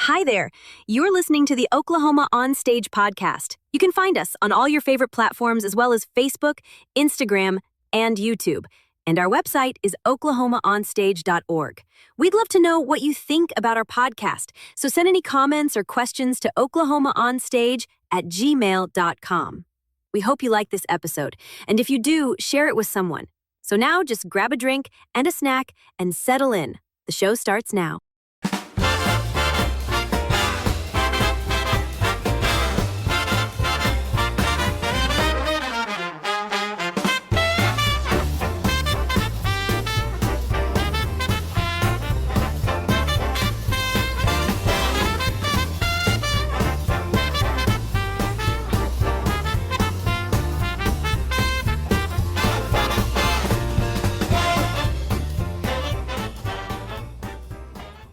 Hi there. You're listening to the Oklahoma On Stage podcast. You can find us on all your favorite platforms as well as Facebook, Instagram, and YouTube. And our website is oklahomaonstage.org. We'd love to know what you think about our podcast, so send any comments or questions to oklahomaonstage@gmail.com. We hope you like this episode, and if you do, share it with someone. So now just grab a drink and a snack and settle in. The show starts now.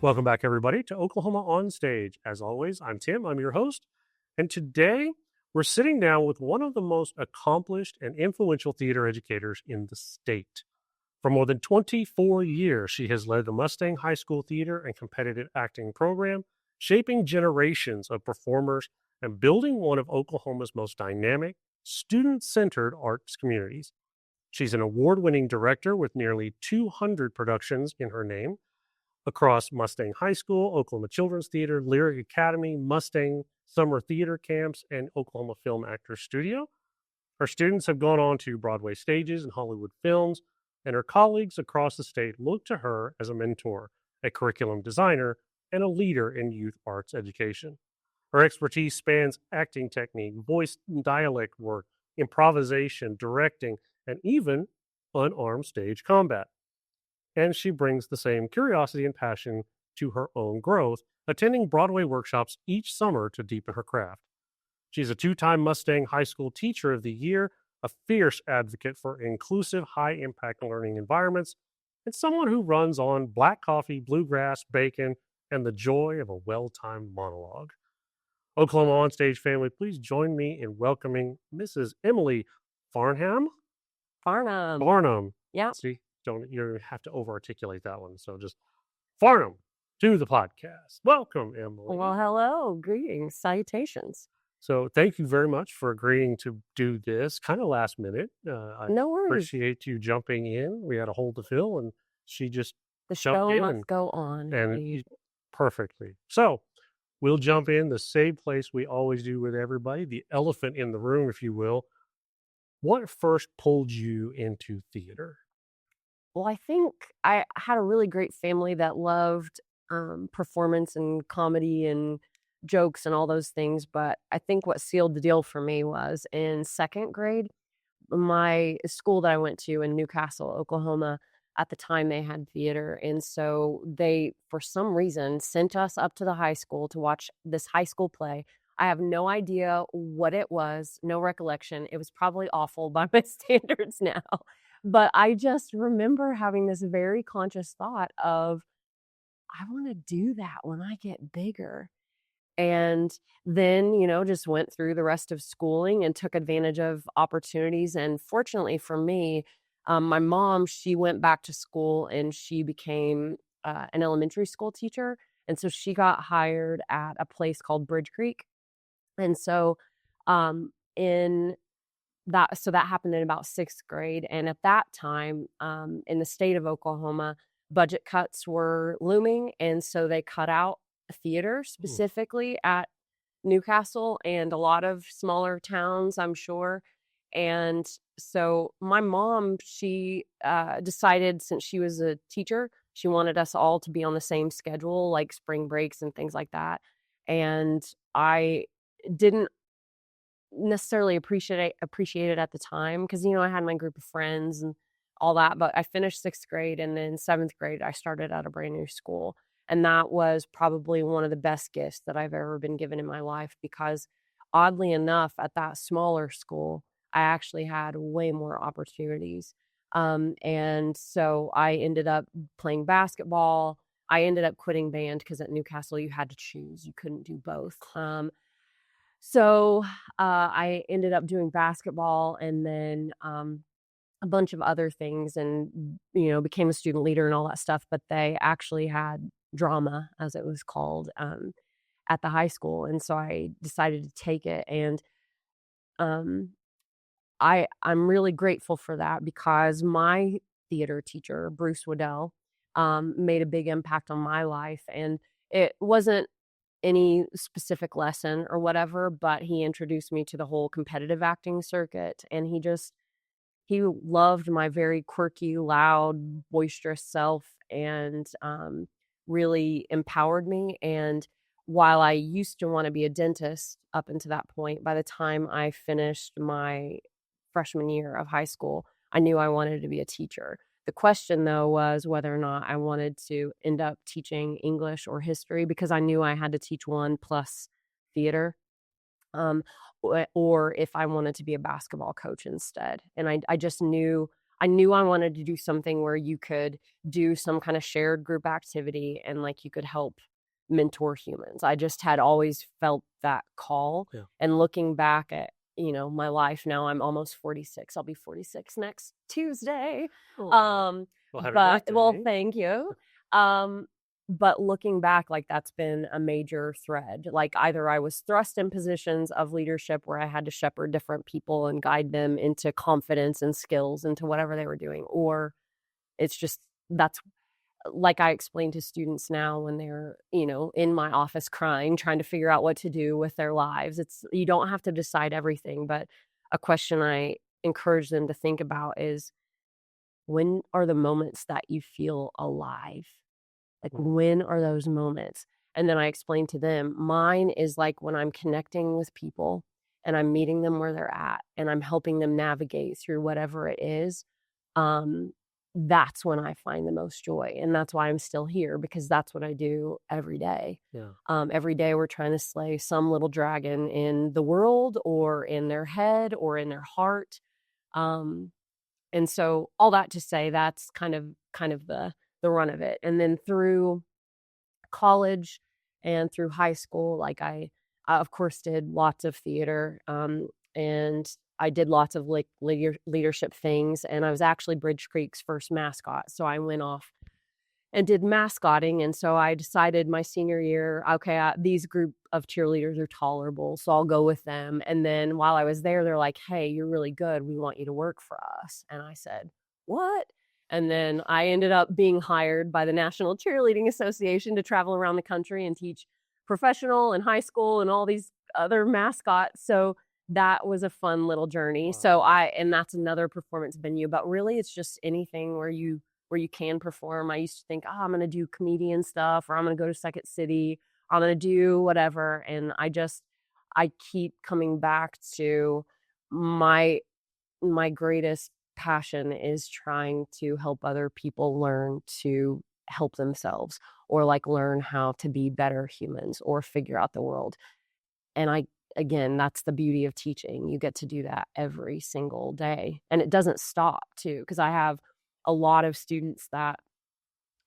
Welcome back, everybody, to Oklahoma On Stage. As always, I'm Tim. I'm your host. And today, we're sitting down with one of the most accomplished and influential theater educators in the state. For more than 24 years, she has led the Mustang High School theater and competitive acting program, shaping generations of performers and building one of Oklahoma's most dynamic, student-centered arts communities. She's an award-winning director with nearly 200 productions in her name, across Mustang High School, Oklahoma Children's Theater, Lyric Academy, Mustang Summer Theater Camps, and Oklahoma Film Actors Studio. Her students have gone on to Broadway stages and Hollywood films, and her colleagues across the state look to her as a mentor, a curriculum designer, and a leader in youth arts education. Her expertise spans acting technique, voice and dialect work, improvisation, directing, and even unarmed stage combat. And she brings the same curiosity and passion to her own growth, attending Broadway workshops each summer to deepen her craft. She's a two-time Mustang High School Teacher of the Year, a fierce advocate for inclusive, high-impact learning environments, and someone who runs on black coffee, bluegrass, bacon, and the joy of a well-timed monologue. Oklahoma Onstage family, please join me in welcoming Mrs. Emily Farnham. Farnham. Yeah. See? You have to over-articulate that one. So just Farnham to the podcast. Welcome, Emily. Well, hello. Greetings. Salutations. So thank you very much for agreeing to do this kind of last minute. No worries. Appreciate you jumping in. We had a hole to fill, and she just The show must go on. And perfectly. So we'll jump in the same place we always do with everybody, the elephant in the room, if you will. What first pulled you into theater? Well, I think I had a really great family that loved performance and comedy and jokes and all those things. But I think what sealed the deal for me was in second grade, my school that I went to in Newcastle, Oklahoma, at the time they had theater. And so they, for some reason, sent us up to the high school to watch this high school play. I have no idea what it was, no recollection. It was probably awful by my standards now. But I just remember having this very conscious thought of, I want to do that when I get bigger. And then, just went through the rest of schooling and took advantage of opportunities. And fortunately for me, my mom, she went back to school and she became an elementary school teacher. And so she got hired at a place called Bridge Creek. And so that happened in about sixth grade. And at that time, in the state of Oklahoma, budget cuts were looming. And so they cut out theater specifically at Newcastle and a lot of smaller towns, I'm sure. And so my mom, she decided, since she was a teacher, she wanted us all to be on the same schedule, like spring breaks and things like that. And I didn't necessarily appreciate it at the time because I had my group of friends and all that, but I finished sixth grade, and then seventh grade I started at a brand new school, and that was probably one of the best gifts that I've ever been given in my life, because oddly enough, at that smaller school I actually had way more opportunities, and so I ended up playing basketball. I ended up quitting band because at Newcastle you had to choose, you couldn't do both. So I ended up doing basketball and then a bunch of other things, and, became a student leader and all that stuff. But they actually had drama, as it was called. at the high school. And so I decided to take it. And um, I'm really grateful for that because my theater teacher, Bruce Waddell, made a big impact on my life. And it wasn't any specific lesson or whatever, but he introduced me to the whole competitive acting circuit. And he loved my very quirky, loud, boisterous self and really empowered me. And while I used to want to be a dentist up until that point, by the time I finished my freshman year of high school, I knew I wanted to be a teacher. The question, though, was whether or not I wanted to end up teaching English or history because I knew I had to teach one plus theater. Um, or if I wanted to be a basketball coach instead. And I just knew I wanted to do something where you could do some kind of shared group activity and like you could help mentor humans. I just had always felt that call. Yeah. And looking back at, my life now, I'm almost 46. I'll be 46 next Tuesday. Well, happy birthday. Well, thank you. But looking back, like that's been a major thread. Like either I was thrust in positions of leadership where I had to shepherd different people and guide them into confidence and skills into whatever they were doing, or it's just that's like I explain to students now when they're, in my office crying, trying to figure out what to do with their lives. You don't have to decide everything, but a question I encourage them to think about is, when are the moments that you feel alive? Like, when are those moments? And then I explain to them, mine is like when I'm connecting with people and I'm meeting them where they're at and I'm helping them navigate through whatever it is. That's when I find the most joy. And that's why I'm still here, because that's what I do every day. Yeah. Every day we're trying to slay some little dragon in the world or in their head or in their heart. And so all that to say, that's kind of the run of it. And then through college and through high school, like I of course did lots of theater, and I did lots of like leadership things, and I was actually Bridge Creek's first mascot. So I went off and did mascotting. And so I decided my senior year, okay, these group of cheerleaders are tolerable, so I'll go with them. And then while I was there, they're like, hey, you're really good. We want you to work for us. And I said, what? And then I ended up being hired by the National Cheerleading Association to travel around the country and teach professional and high school and all these other mascots. So that was a fun little journey. Wow. So and that's another performance venue, but really it's just anything where you can perform. I used to think, I'm going to do comedian stuff, or I'm going to go to Second City, I'm going to do whatever. And I keep coming back to my greatest passion is trying to help other people learn to help themselves, or like learn how to be better humans or figure out the world. And again, that's the beauty of teaching. You get to do that every single day. And it doesn't stop too, because I have a lot of students that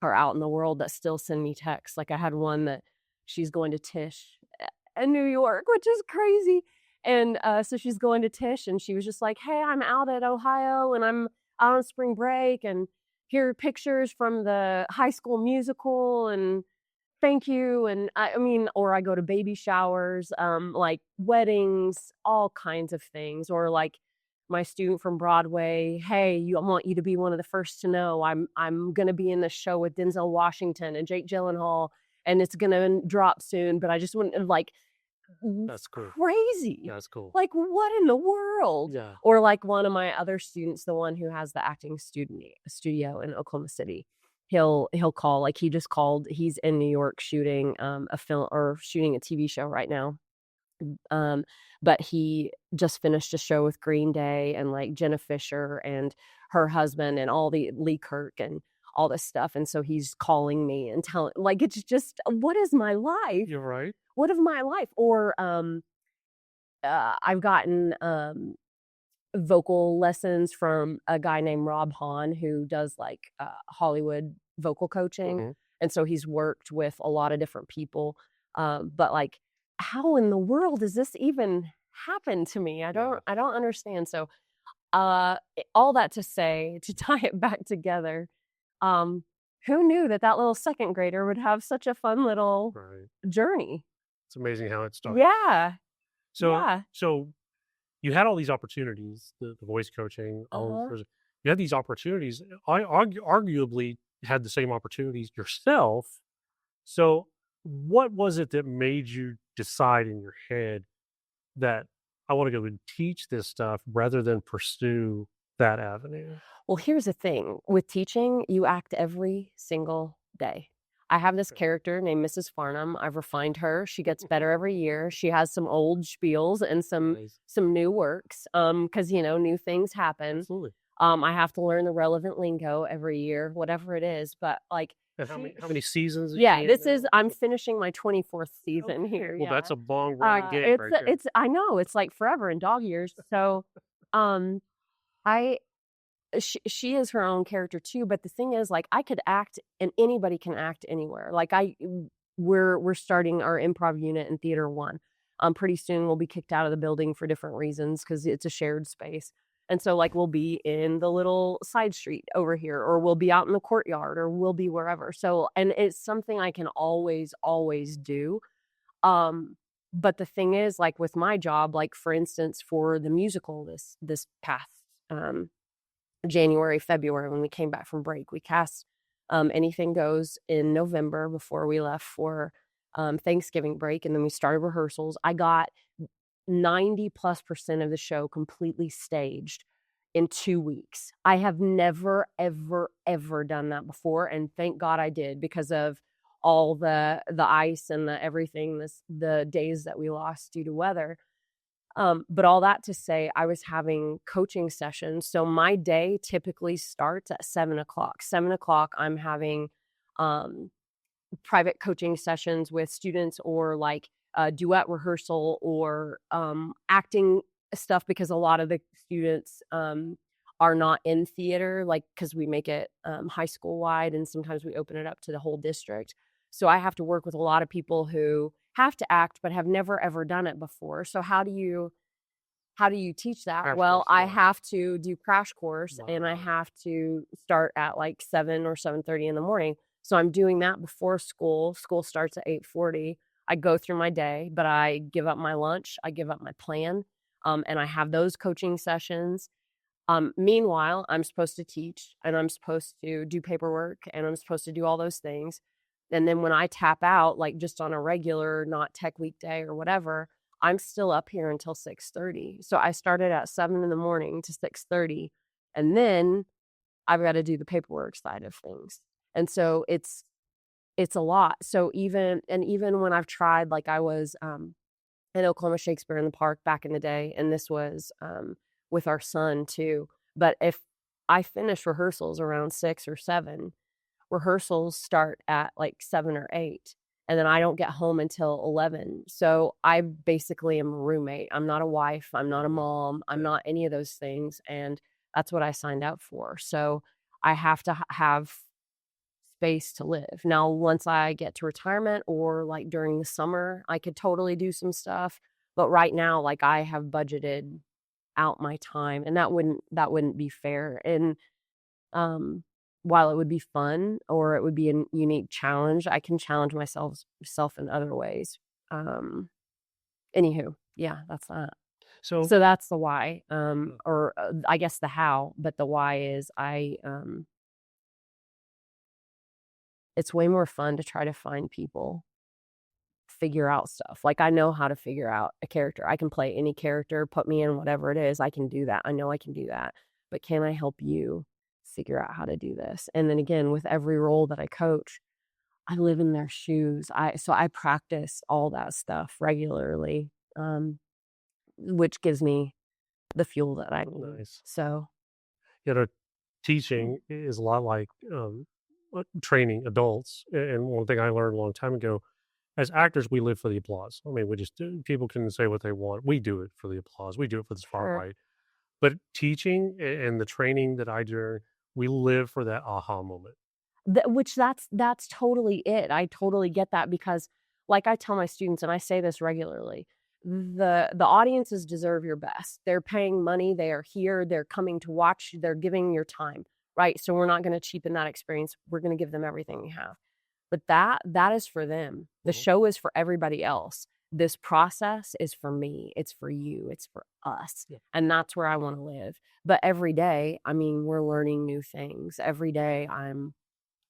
are out in the world that still send me texts. Like I had one that she's going to Tisch in New York, which is crazy. And so she's going to Tisch, and she was just like, hey, I'm out at Ohio and I'm out on spring break, and here are pictures from the High School Musical, and thank you. And I mean, or I go to baby showers, like weddings, all kinds of things. Or like my student from Broadway, hey, I want you to be one of the first to know I'm going to be in the show with Denzel Washington and Jake Gyllenhaal, and it's going to drop soon, but I just wouldn't like, that's cool. Crazy. That's cool. Like, what in the world? Yeah. Or like one of my other students, the one who has the acting studio in Oklahoma City, he'll call, like he just called, he's in New York shooting a film or shooting a TV show right now. But he just finished a show with Green Day and like Jenna Fisher and her husband and all the Lee Kirk and all this stuff. And so he's calling me and telling, like, it's just, what is my life? You're right. What of my life? Or I've gotten vocal lessons from a guy named Rob Hahn, who does like Hollywood vocal coaching. Mm-hmm. And so he's worked with a lot of different people. But like, how in the world does this even happen to me? I don't understand. So all that to say, to tie it back together, who knew that little second grader would have such a fun little journey? It's amazing how it started. Yeah. So, Yeah. so you had all these opportunities, the voice coaching, Uh-huh. you had these opportunities. I arguably had the same opportunities yourself. So, what was it that made you decide in your head that I want to go and teach this stuff rather than pursue that avenue? Well, here's the thing. With teaching, you act every single day. I have this Okay. character named Mrs. Farnham. I've refined her. She gets better every year. She has some old spiels and Nice. some new works. Because new things happen. Absolutely. I have to learn the relevant lingo every year, whatever it is. But like And how many seasons is yeah, she in this is now? I'm finishing my 24th season here. Well, Yeah. that's a long running gig right there. It's I know, it's like forever in dog years. So um I she is her own character too, but the thing is, like, I could act and anybody can act anywhere. Like we're starting our improv unit in Theater 1. Pretty soon we'll be kicked out of the building for different reasons because it's a shared space. And so like we'll be in the little side street over here, or we'll be out in the courtyard, or we'll be wherever. So and it's something I can always do. But the thing is, like with my job, like for instance, for the musical this past um January, February, when we came back from break. We cast Anything Goes in November before we left for Thanksgiving break. And then we started rehearsals. I got 90+% of the show completely staged in 2 weeks. I have never, ever, ever done that before. And thank God I did, because of all the ice and the everything, the days that we lost due to weather. But all that to say, I was having coaching sessions. So my day typically starts at 7 o'clock. 7 o'clock, I'm having private coaching sessions with students, or like duet rehearsal, or acting stuff, because a lot of the students are not in theater, like because we make it high school wide, and sometimes we open it up to the whole district. So I have to work with a lot of people who have to act but have never ever done it before. So how do you teach that? Crash Well, course, I yeah. have to do crash course, and I Wow. have to start at like 7 or 7:30 in the morning. So I'm doing that before school. School starts at 8:40. I go through my day, but I give up my lunch, I give up my plan, and I have those coaching sessions. Meanwhile, I'm supposed to teach, and I'm supposed to do paperwork, and I'm supposed to do all those things. And then when I tap out, like just on a regular, not tech weekday or whatever, I'm still up here until 6:30. So I started at 7 in the morning to 6:30, and then I've got to do the paperwork side of things. And so it's a lot. So even when I've tried, like I was in Oklahoma Shakespeare in the Park back in the day, and this was with our son too. But if I finish rehearsals around 6 or 7, rehearsals start at like 7 or 8, and then I don't get home until 11. So I basically am a roommate. I'm not a wife, I'm not a mom, I'm not any of those things, and that's what I signed up for. So I have to have space to live. Now, once I get to retirement, or like during the summer, I could totally do some stuff, but right now, like I have budgeted out my time, and that wouldn't be fair. And um, while it would be fun, or it would be a unique challenge, I can challenge myself in other ways. Um, Anywho, yeah, that's that. So, So that's the why, or I guess the how, but the why is it's way more fun to try to find people, figure out stuff. Like I know how to figure out a character. I can play any character, put me in whatever it is. I can do that. I know I can do that. But can I help you figure out how to do this? And then again, with every role that I coach, I live in their shoes. So I practice all that stuff regularly, which gives me the fuel that I need. nice. So You know, teaching is a lot like training adults. And one thing I learned a long time ago, as actors, we live for the applause. I mean, we just people can say what they want. We do it for the applause. We do it for the sure. spotlight. But teaching and the training that I do, we live for that aha moment. Which that's totally it. I totally get that, because like I tell my students, and I say this regularly, the audiences deserve your best. They're paying money, they are here, they're coming to watch, they're giving your time, right? So we're not going to cheapen that experience. We're going to give them everything we have. But that is for them. The Mhm. show is for everybody else. this process is for me. It's for you. It's for us. Yeah. And that's where I want to live. But every day, I mean, we're learning new things. Every day I'm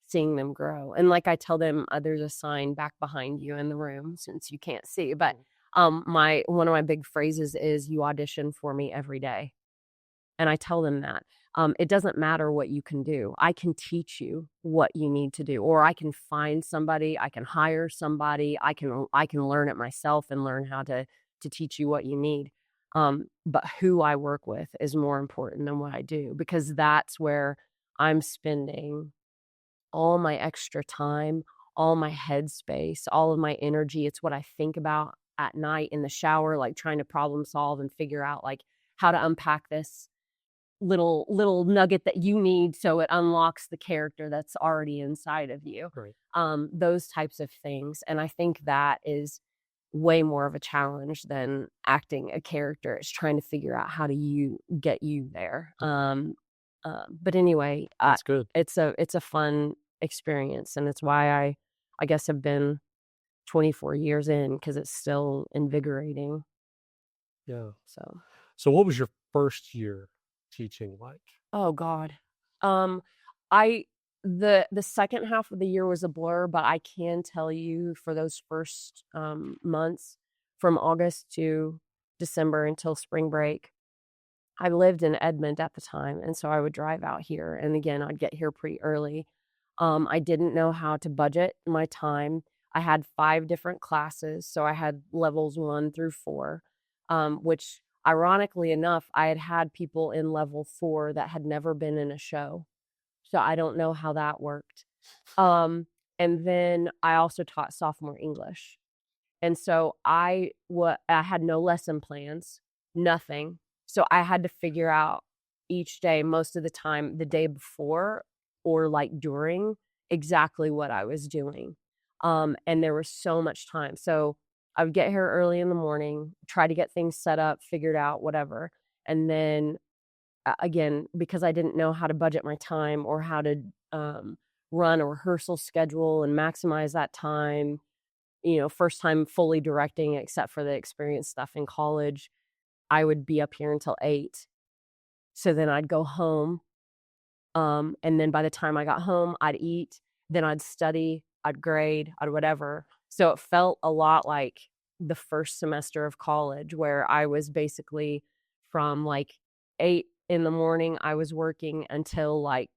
seeing them grow. And like I tell them, there's a sign back behind you in the room since you can't see. But one of my big phrases is, you audition for me every day. And I tell them that. It doesn't matter what you can do. I can teach you what you need to do, or I can find somebody, I can hire somebody, I can learn it myself and learn how to teach you what you need. But who I work with is more important than what I do, because that's where I'm spending all my extra time, all my headspace, all of my energy. It's what I think about at night in the shower, like trying to problem solve and figure out like how to unpack this little nugget that you need so it unlocks the character that's already inside of you. Right. Those types of things. And I think that is way more of a challenge than acting a character. It's trying to figure out how to get you there. But anyway, That's good. it's a fun experience, and it's why I guess have been 24 years in, because it's still invigorating. Yeah. So what was your first year teaching like? Oh God. The second half of the year was a blur, but I can tell you for those first months, from August to December until spring break, I lived in Edmond at the time, and so I would drive out here, and again, I'd get here pretty early. I didn't know how to budget my time. I had 5 different classes, so I had levels 1 through 4, which ironically enough, I had people in level 4 that had never been in a show. So I don't know how that worked. And then I also taught sophomore English. And so I had no lesson plans, nothing. So I had to figure out each day, most of the time, the day before or like during, exactly what I was doing. And there was so much time. So I would get here early in the morning, try to get things set up, figured out, whatever. And then again, because I didn't know how to budget my time or how to run a rehearsal schedule and maximize that time, first time fully directing, except for the experience stuff in college, I would be up here until 8. So then I'd go home. And then by the time I got home, I'd eat, then I'd study, I'd grade, I'd whatever. So it felt a lot like the first semester of college, where I was basically from like 8 in the morning, I was working until like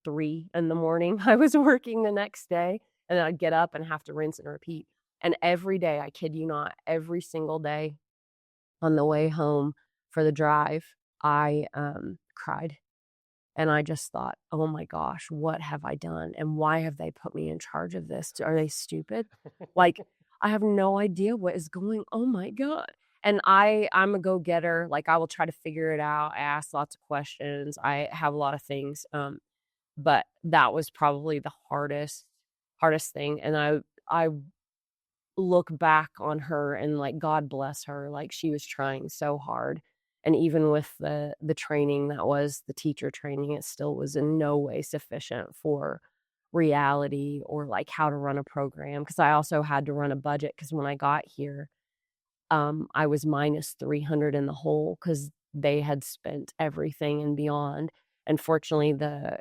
3 in the morning. I was working the next day, and then I'd get up and have to rinse and repeat. And every day, I kid you not, every single day on the way home for the drive, I cried. And I just thought, oh my gosh, what have I done? And why have they put me in charge of this? Are they stupid? Like, I have no idea what is going. Oh my God. And I'm a go-getter. Like, I will try to figure it out. I ask lots of questions. I have a lot of things. But that was probably the hardest thing. And I look back on her and like, God bless her. Like, she was trying so hard. And even with the training that was the teacher training, it still was in no way sufficient for reality or like how to run a program. Because I also had to run a budget, because when I got here, I was minus 300 in the hole because they had spent everything and beyond. And fortunately, the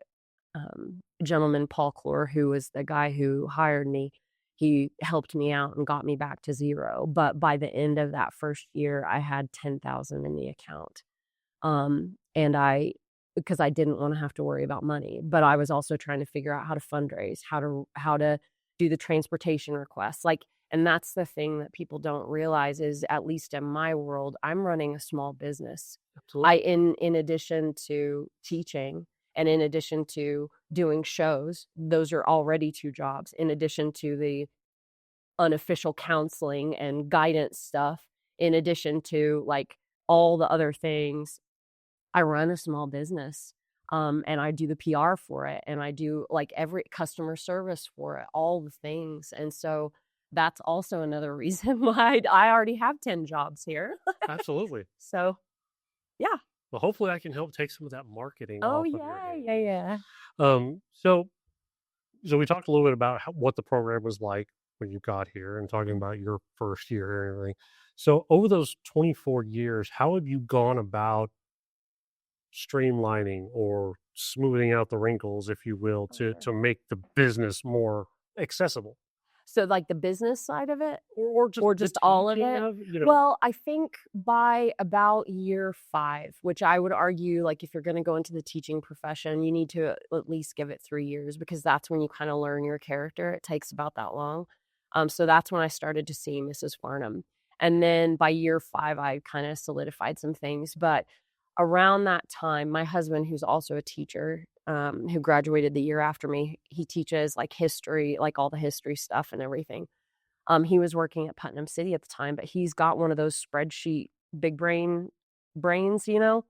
gentleman, Paul Clore, who was the guy who hired me, he helped me out and got me back to 0. But by the end of that first year, I had 10,000 in the account. And because I didn't want to have to worry about money, but I was also trying to figure out how to fundraise, how to do the transportation requests. Like, and that's the thing that people don't realize is, at least in my world, I'm running a small business. Absolutely. In addition to teaching, and in addition to doing shows, those are already 2 jobs, in addition to the unofficial counseling and guidance stuff, in addition to like all the other things. I run a small business, and I do the PR for it, and I do like every customer service for it, all the things. And so that's also another reason why I already have 10 jobs here. Absolutely. So, yeah. Well, hopefully I can help take some of that marketing Oh, off of your yeah, hands. yeah. So we talked a little bit about what the program was like when you got here and talking about your first year and everything. So over those 24 years, how have you gone about streamlining or smoothing out the wrinkles, if you will, to make the business more accessible? So, like, the business side of it? Or just Or the just all of teaching it? of, Well, I think by about year 5, which I would argue, like, if you're gonna go into the teaching profession, you need to at least give it 3 years because that's when you kinda learn your character. It takes about that long. So that's when I started to see Mrs. Farnham. And then by year 5, I kinda solidified some things, but around that time, my husband, who's also a teacher, who graduated the year after me, he teaches, like, history, like, all the history stuff and everything. He was working at Putnam City at the time, but he's got one of those spreadsheet big brains, you know?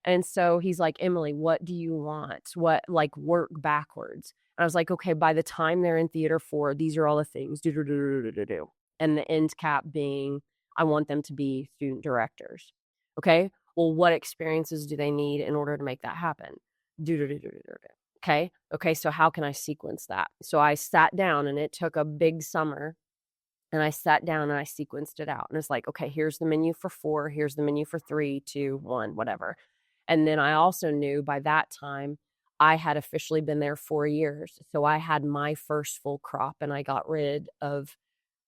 And so he's like, "Emily, what do you want? What like, work backwards." And I was like, "Okay, by the time they're in theater 4, these are all the things, do, do, do, do, do, do, do." And the end cap being, I want them to be student directors. Okay? Well, what experiences do they need in order to make that happen? Do, do, do, do, do, do, do. Okay? Okay, so how can I sequence that? So I sat down and it took a big summer and I sat down and I sequenced it out. And it's like, okay, here's the menu for 4, here's the menu for 3, 2, 1, whatever. And then I also knew by that time I had officially been there 4 years. So I had my first full crop and I got rid of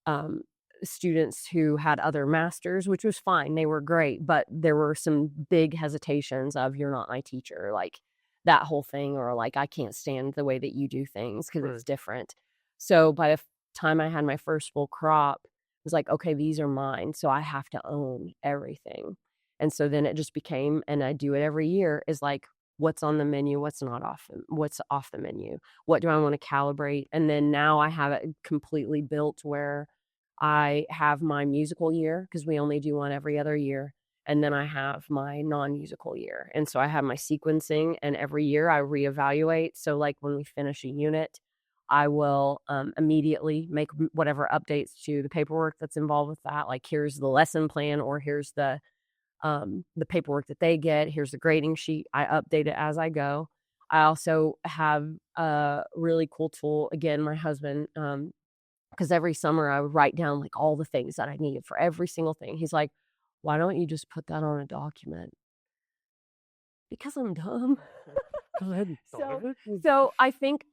um, students who had other masters, which was fine. They were great, but there were some big hesitations of you're not my teacher, like that whole thing, or like I can't stand the way that you do things because Right. it's different. So by the time I had my first full crop, it was like, okay, these are mine. So I have to own everything. And so then it just became, and I do it every year, is like, what's on the menu, what's off the menu, what do I want to calibrate? And then now I have it completely built where I have my musical year because we only do one every other year. And then I have my non-musical year. And so I have my sequencing, and every year I reevaluate. So like when we finish a unit, I will immediately make whatever updates to the paperwork that's involved with that. Like here's the lesson plan, or here's the paperwork that they get. Here's the grading sheet. I update it as I go. I also have a really cool tool. Again, my husband, because every summer I would write down like all the things that I needed for every single thing. He's like, "Why don't you just put that on a document?" Because I'm dumb. Because I hadn't thought So of it. so I think,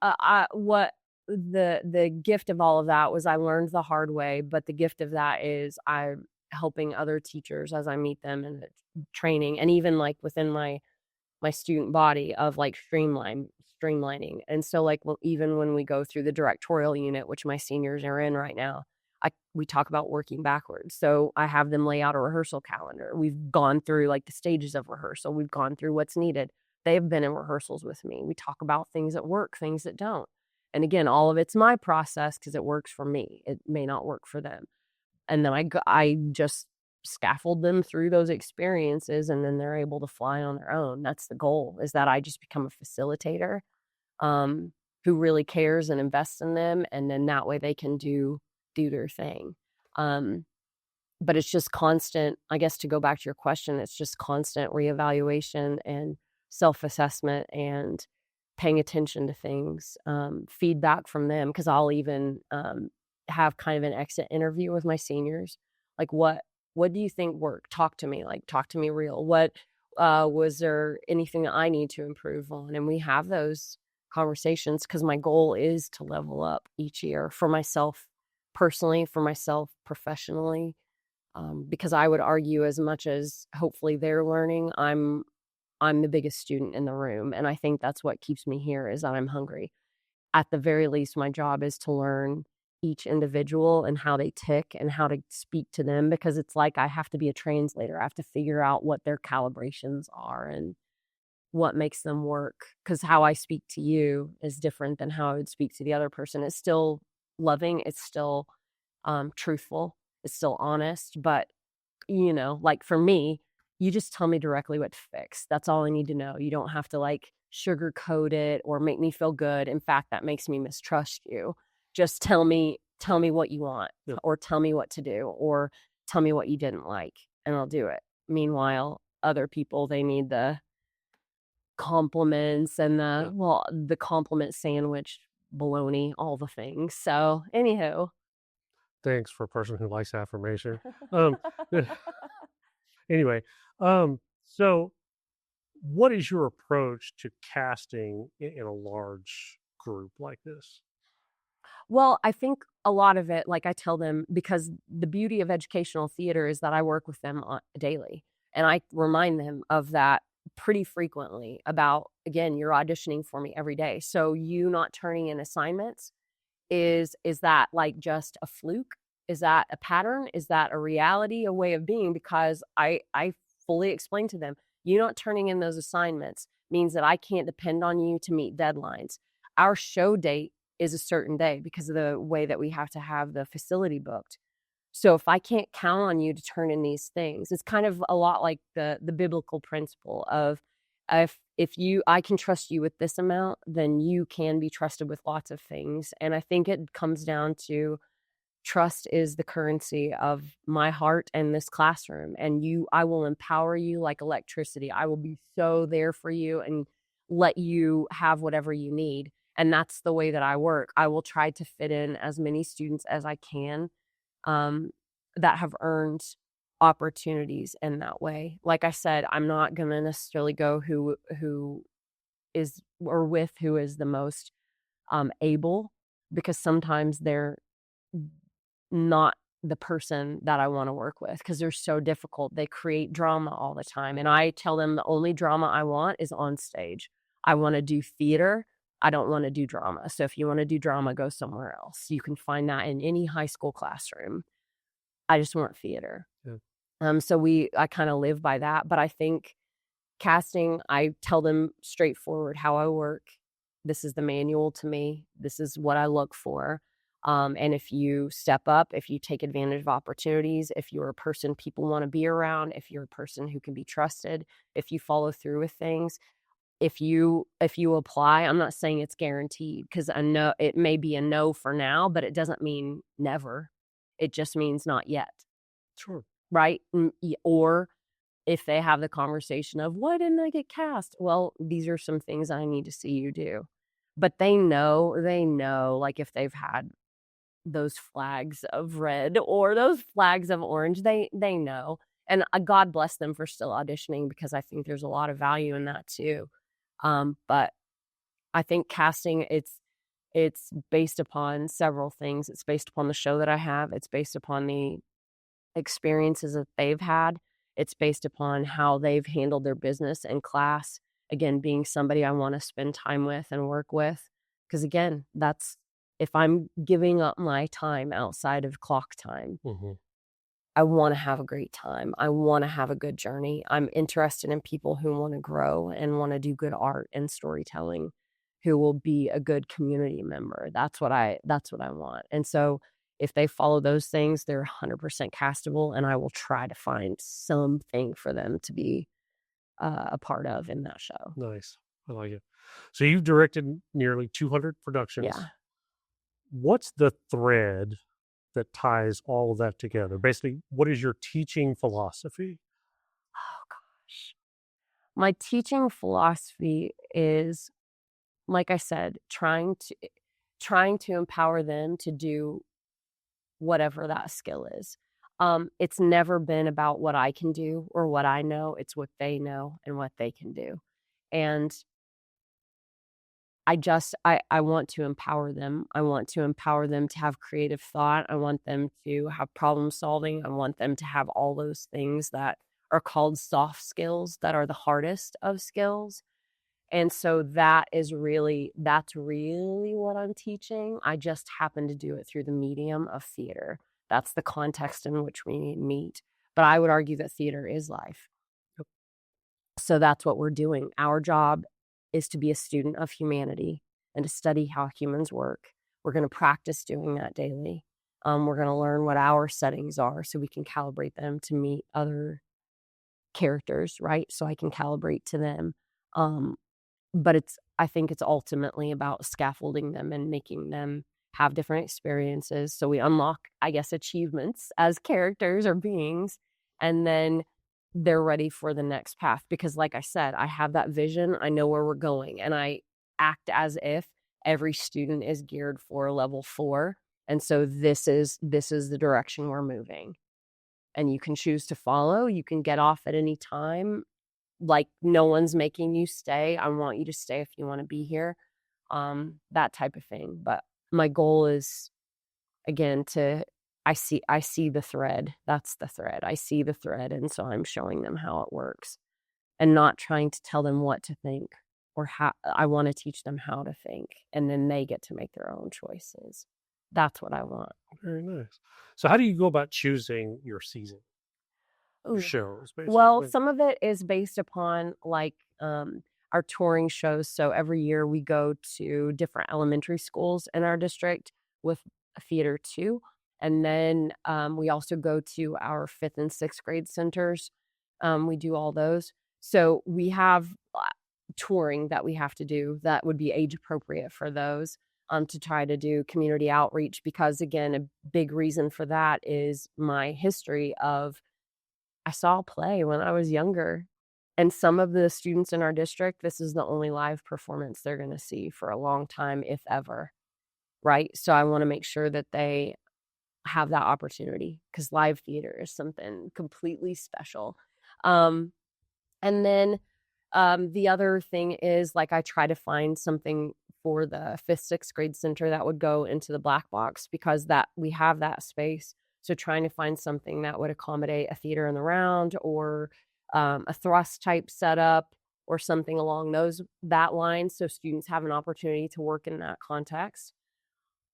what the gift of all of that was I learned the hard way, but the gift of that is I'm helping other teachers as I meet them in the training, and even, like, within my student body of, like, streamlining, and so, like, well, even when we go through the directorial unit, which my seniors are in right now, we talk about working backwards. So I have them lay out a rehearsal calendar. We've gone through, like, the stages of rehearsal. We've gone through what's needed. They've been in rehearsals with me. We talk about things that work, things that don't. And again, all of it's my process because it works for me. It may not work for them. And then I just scaffold them through those experiences, and then they're able to fly on their own. That's the goal, is that I just become a facilitator, um, who really cares and invests in them, and then that way they can do their thing. Um, but it's just constant, I guess, to go back to your question, it's just constant reevaluation and self-assessment and paying attention to things, feedback from them, because I'll even have kind of an exit interview with my seniors. Like, what do you think worked? Talk to me, like, talk to me real. What was there anything that I need to improve on? And we have those conversations because my goal is to level up each year for myself personally, for myself professionally, because I would argue as much as hopefully they're learning, I'm the biggest student in the room, and I think that's what keeps me here is that I'm hungry. At the very least, my job is to learn each individual and how they tick and how to speak to them, because it's like I have to be a translator. I have to figure out what their calibrations are and what makes them work, because how I speak to you is different than how I would speak to the other person. It's still loving, it's still truthful, it's still honest, but like for me, you just tell me directly what to fix. That's all I need to know. You don't have to like sugarcoat it or make me feel good. In fact, that makes me mistrust you. Just tell me what you want, Yep. or tell me what to do, or tell me what you didn't like, and I'll do it. Meanwhile, other people, they need the compliments and Yeah. the compliment sandwich, baloney, all the things. So, anywho, Thanks for a person who likes affirmation. Um, anyway, so what is your approach to casting in a large group like this? Well, I think a lot of it, like I tell them, because the beauty of educational theater is that I work with them daily. And I remind them of that pretty frequently about, again, you're auditioning for me every day. So you not turning in assignments is that like just a fluke? Is that a pattern? Is that a reality, a way of being? Because I fully explain to them, you not turning in those assignments means that I can't depend on you to meet deadlines. Our show date is a certain day because of the way that we have to have the facility booked. So if I can't count on you to turn in these things, it's kind of a lot like the biblical principle of if you I can trust you with this amount, then you can be trusted with lots of things. And I think it comes down to trust is the currency of my heart and this classroom. And I will empower you like electricity. I will be so there for you and let you have whatever you need. And that's the way that I work. I will try to fit in as many students as I can um, that have earned opportunities in that way. Like I said, I'm not going to necessarily go who is or with who is the most able, because sometimes they're not the person that I want to work with because they're so difficult. They create drama all the time. And I tell them the only drama I want is on stage. I want to do theater. I don't want to do drama. So if you want to do drama, go somewhere else. You can find that in any high school classroom. I just want theater. Yeah. So I kind of live by that. But I think casting, I tell them straightforward how I work. This is the manual to me. This is what I look for. And if you step up, if you take advantage of opportunities, if you're a person people want to be around, if you're a person who can be trusted, if you follow through with things, if you apply, I'm not saying it's guaranteed because I know it may be a no for now, but it doesn't mean never. It just means not yet. Sure. Right? Or if they have the conversation of, why didn't I get cast? Well, these are some things I need to see you do. But they know, like if they've had those flags of red or those flags of orange, they know. And God bless them for still auditioning because I think there's a lot of value in that too. But I think casting, it's based upon several things. It's based upon the show that I have. It's based upon the experiences that they've had. It's based upon how they've handled their business and class. Again, being somebody I want to spend time with and work with. Because again, that's if I'm giving up my time outside of clock time, I want to have a great time. I want to have a good journey. I'm interested in people who want to grow and want to do good art and storytelling, who will be a good community member. That's what I want. And so if they follow those things, they're 100% castable, and I will try to find something for them to be a part of in that show. Nice. I like it. So you've directed nearly 200 productions. Yeah. What's the thread that ties all of that together? Basically, what is your teaching philosophy? Oh gosh. My teaching philosophy is, like I said, trying to empower them to do whatever that skill is. It's never been about what I can do or what I know. It's what they know and what they can do. And I want to empower them. I want to empower them to have creative thought. I want them to have problem solving. I want them to have all those things that are called soft skills that are the hardest of skills. And so that's really what I'm teaching. I just happen to do it through the medium of theater. That's the context in which we meet. But I would argue that theater is life. Yep. So that's what we're doing. Our job is to be a student of humanity and to study how humans work. We're going to practice doing that daily. We're going to learn what our settings are so we can calibrate them to meet other characters, right? So I can calibrate to them. But I think it's ultimately about scaffolding them and making them have different experiences. So we unlock, I guess, achievements as characters or beings, and then they're ready for the next path. Because like I said, I have that vision. I know where we're going, and I act as if every student is geared for level 4 And so this is the direction we're moving. And you can choose to follow. You can get off at any time. Like, no one's making you stay. I want you to stay if you want to be here. That type of thing. But my goal is, again, I see the thread. That's the thread. I see the thread. And so I'm showing them how it works and not trying to tell them what to think or how. I want to teach them how to think, and then they get to make their own choices. That's what I want. Very nice. So how do you go about choosing your season? Ooh. Shows, basically? Well, some of it is based upon like our touring shows. So every year we go to different elementary schools in our district with a theater too. And then we also go to our 5th and 6th grade centers. We do all those. So we have touring that we have to do that would be age appropriate for those, to try to do community outreach, because again, a big reason for that is my history of I saw a play when I was younger, and some of the students in our district, this is the only live performance they're going to see for a long time, if ever. Right? So I want to make sure that they have that opportunity, because live theater is something completely special. And then the other thing is, like, I try to find something for the 5th, 6th grade center that would go into the black box, because that we have that space. So trying to find something that would accommodate a theater in the round, or a thrust type setup, or something along that line, so students have an opportunity to work in that context.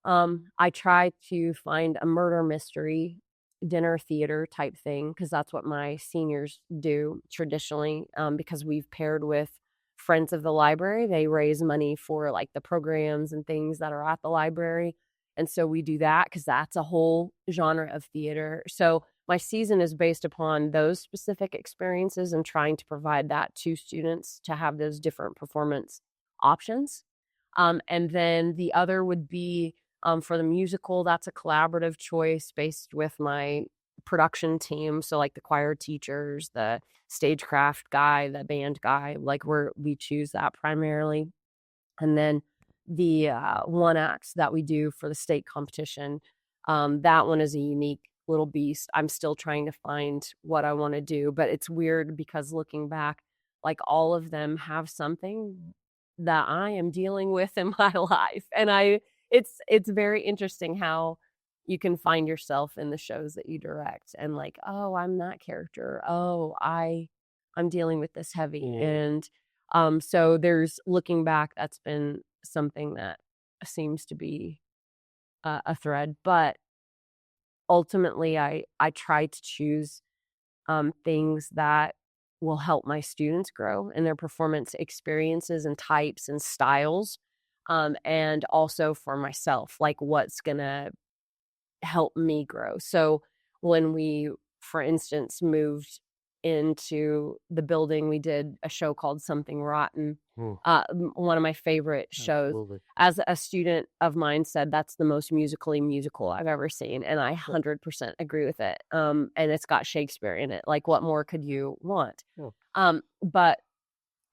I try to find a murder mystery dinner theater type thing, because that's what my seniors do traditionally, because we've paired with Friends of the Library. They raise money for like the programs and things that are at the library. And so we do that because that's a whole genre of theater. So my season is based upon those specific experiences and trying to provide that to students to have those different performance options. And then the other would be for the musical. That's a collaborative choice based with my production team. So like the choir teachers, the stagecraft guy, the band guy, like we choose that primarily. And then the one acts that we do for the state competition, that one is a unique little beast. I'm still trying to find what I want to do, but it's weird because looking back, like all of them have something that I am dealing with in my life. And it's very interesting how you can find yourself in the shows that you direct and like, oh, I'm that character. Oh, I'm dealing with this heavy. And so there's, looking back, that's been something that seems to be a thread. But ultimately, I try to choose things that will help my students grow in their performance experiences and types and styles. And also for myself, like what's going to help me grow. So when we, for instance, moved into the building, we did a show called Something Rotten. One of my favorite shows. Absolutely. As a student of mine said, that's the most musically musical I've ever seen. And I 100% agree with it. And it's got Shakespeare in it. Like, what more could you want? But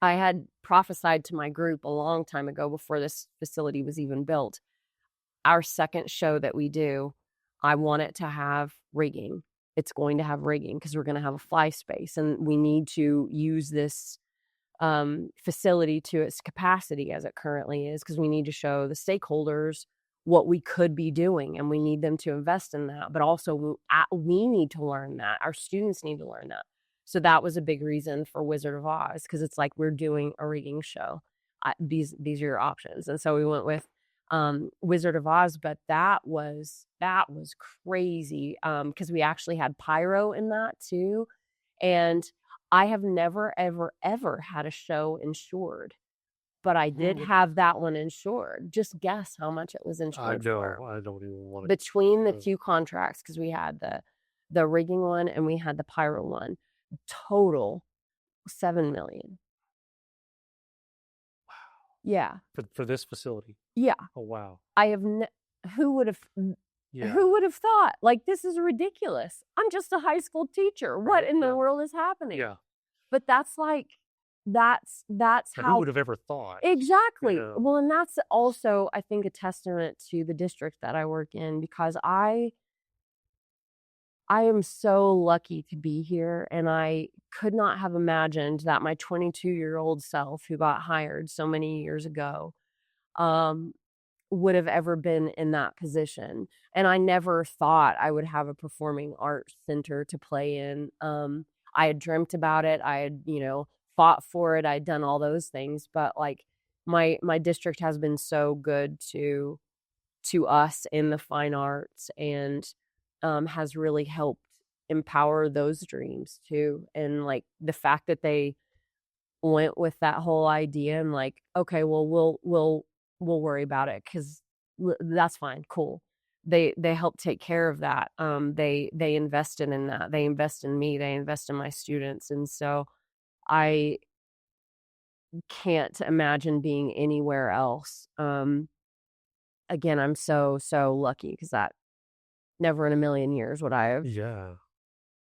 I had prophesied to my group a long time ago, before this facility was even built. Our second show that we do, I want it to have rigging. It's going to have rigging because we're going to have a fly space, and we need to use this facility to its capacity as it currently is, because we need to show the stakeholders what we could be doing, and we need them to invest in that. But also we need to learn that. Our students need to learn that. So that was a big reason for Wizard of Oz, because it's like, we're doing a rigging show. These are your options. And so we went with Wizard of Oz, but that was crazy, because we actually had pyro in that too. And I have never, ever, ever had a show insured, but I did have that one insured. Just guess how much it was insured for. I don't even want to. Between the two contracts, because we had the rigging one and we had the pyro one, total $7 million. Wow. Yeah. For this facility. Yeah. Oh wow. I have who would have thought? Like, this is ridiculous. I'm just a high school teacher. What in the world is happening? Yeah. But that's like, that's Who how would have ever thought? exactly. Yeah. Well, and that's also, I think, a testament to the district that I work in, because I am so lucky to be here, and I could not have imagined that my 22-year-old self, who got hired so many years ago, um, would have ever been in that position. And I never thought I would have a performing arts center to play in. I had dreamt about it. I had, fought for it. I'd done all those things, but like my district has been so good to us in the fine arts, and has really helped empower those dreams too. And like the fact that they went with that whole idea and like, okay, well, we'll worry about it because that's fine, cool. They help take care of that. They invested in that. They invest in me. They invest in my students, and so I can't imagine being anywhere else. Again, I'm so lucky because that never in a million years would I have Yeah.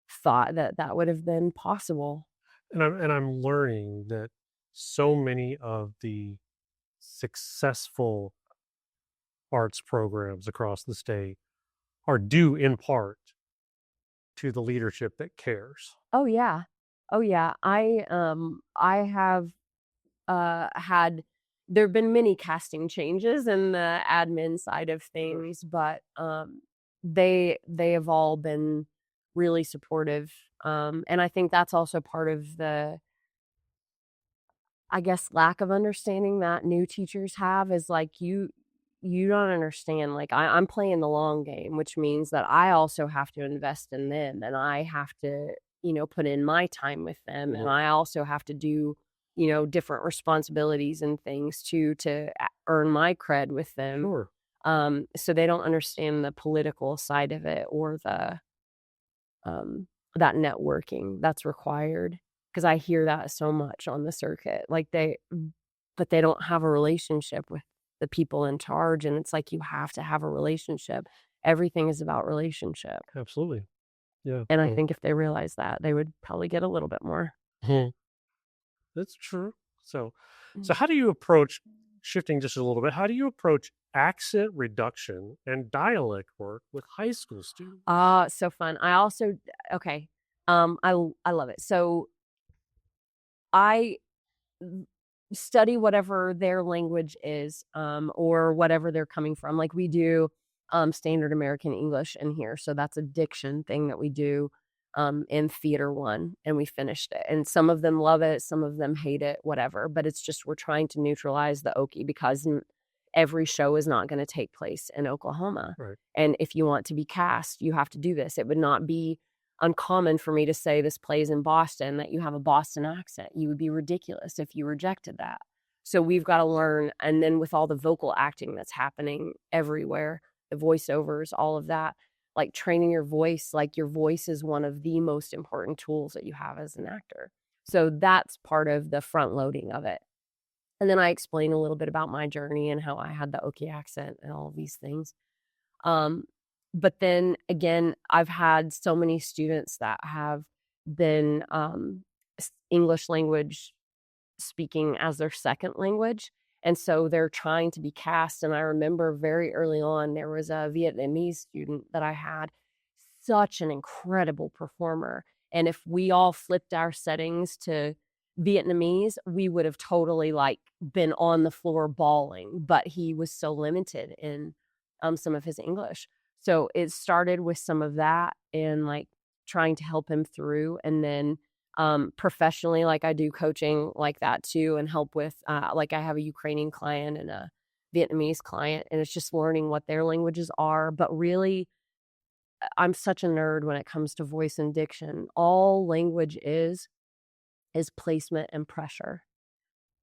thought that that would have been possible. And I'm learning that so many of the successful arts programs across the state are due in part to the leadership that cares. Oh yeah. Oh yeah. I have had there've been many casting changes in the admin side of things, but they have all been really supportive. And I think that's also part of the, I guess, lack of understanding that new teachers have, is like you don't understand. Like I'm playing the long game, which means that I also have to invest in them, and I have to, put in my time with them, and Mhm. I also have to do, different responsibilities and things to earn my cred with them. Sure. So they don't understand the political side of it, or the that networking that's required, because I hear that so much on the circuit. Like but they don't have a relationship with the people in charge, and it's like you have to have a relationship. Everything is about relationship, Absolutely. Yeah. and I think if they realize that, they would probably get a little bit more. Mhm. That's true. So, Mm. so how do you approach shifting just a little bit? How do you approach accent reduction and dialect work with high school students? So fun. I also okay. I love it. So I study whatever their language is, or whatever they're coming from. Like we do standard American English in here. So that's a diction thing that we do in theater one, and we finished it. And some of them love it, some of them hate it, whatever. But it's just we're trying to neutralize the Okie, because every show is not going to take place in Oklahoma. Right. And if you want to be cast, you have to do this. It would not be uncommon for me to say this plays in Boston, that you have a Boston accent. You would be ridiculous if you rejected that. So we've got to learn. And then with all the vocal acting that's happening everywhere, the voiceovers, all of that, like training your voice, like your voice is one of the most important tools that you have as an actor. So that's part of the front loading of it. And then I explain a little bit about my journey and how I had the Okie accent and all of these things. But then again, I've had so many students that have been English language speaking as their second language. And so they're trying to be cast. And I remember very early on, there was a Vietnamese student that I had, such an incredible performer. And if we all flipped our settings to Vietnamese, we would have totally like been on the floor bawling, but he was so limited in some of his English. So it started with some of that, and like trying to help him through. And then professionally, like I do coaching like that too, and help with like I have a Ukrainian client and a Vietnamese client, and it's just learning what their languages are. But really, I'm such a nerd when it comes to voice and diction. All language is placement and pressure.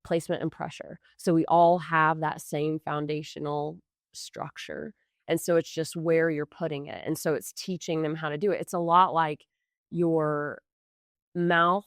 Placement and pressure. So we all have that same foundational structure. And so it's just where you're putting it. And so it's teaching them how to do it. It's a lot like your mouth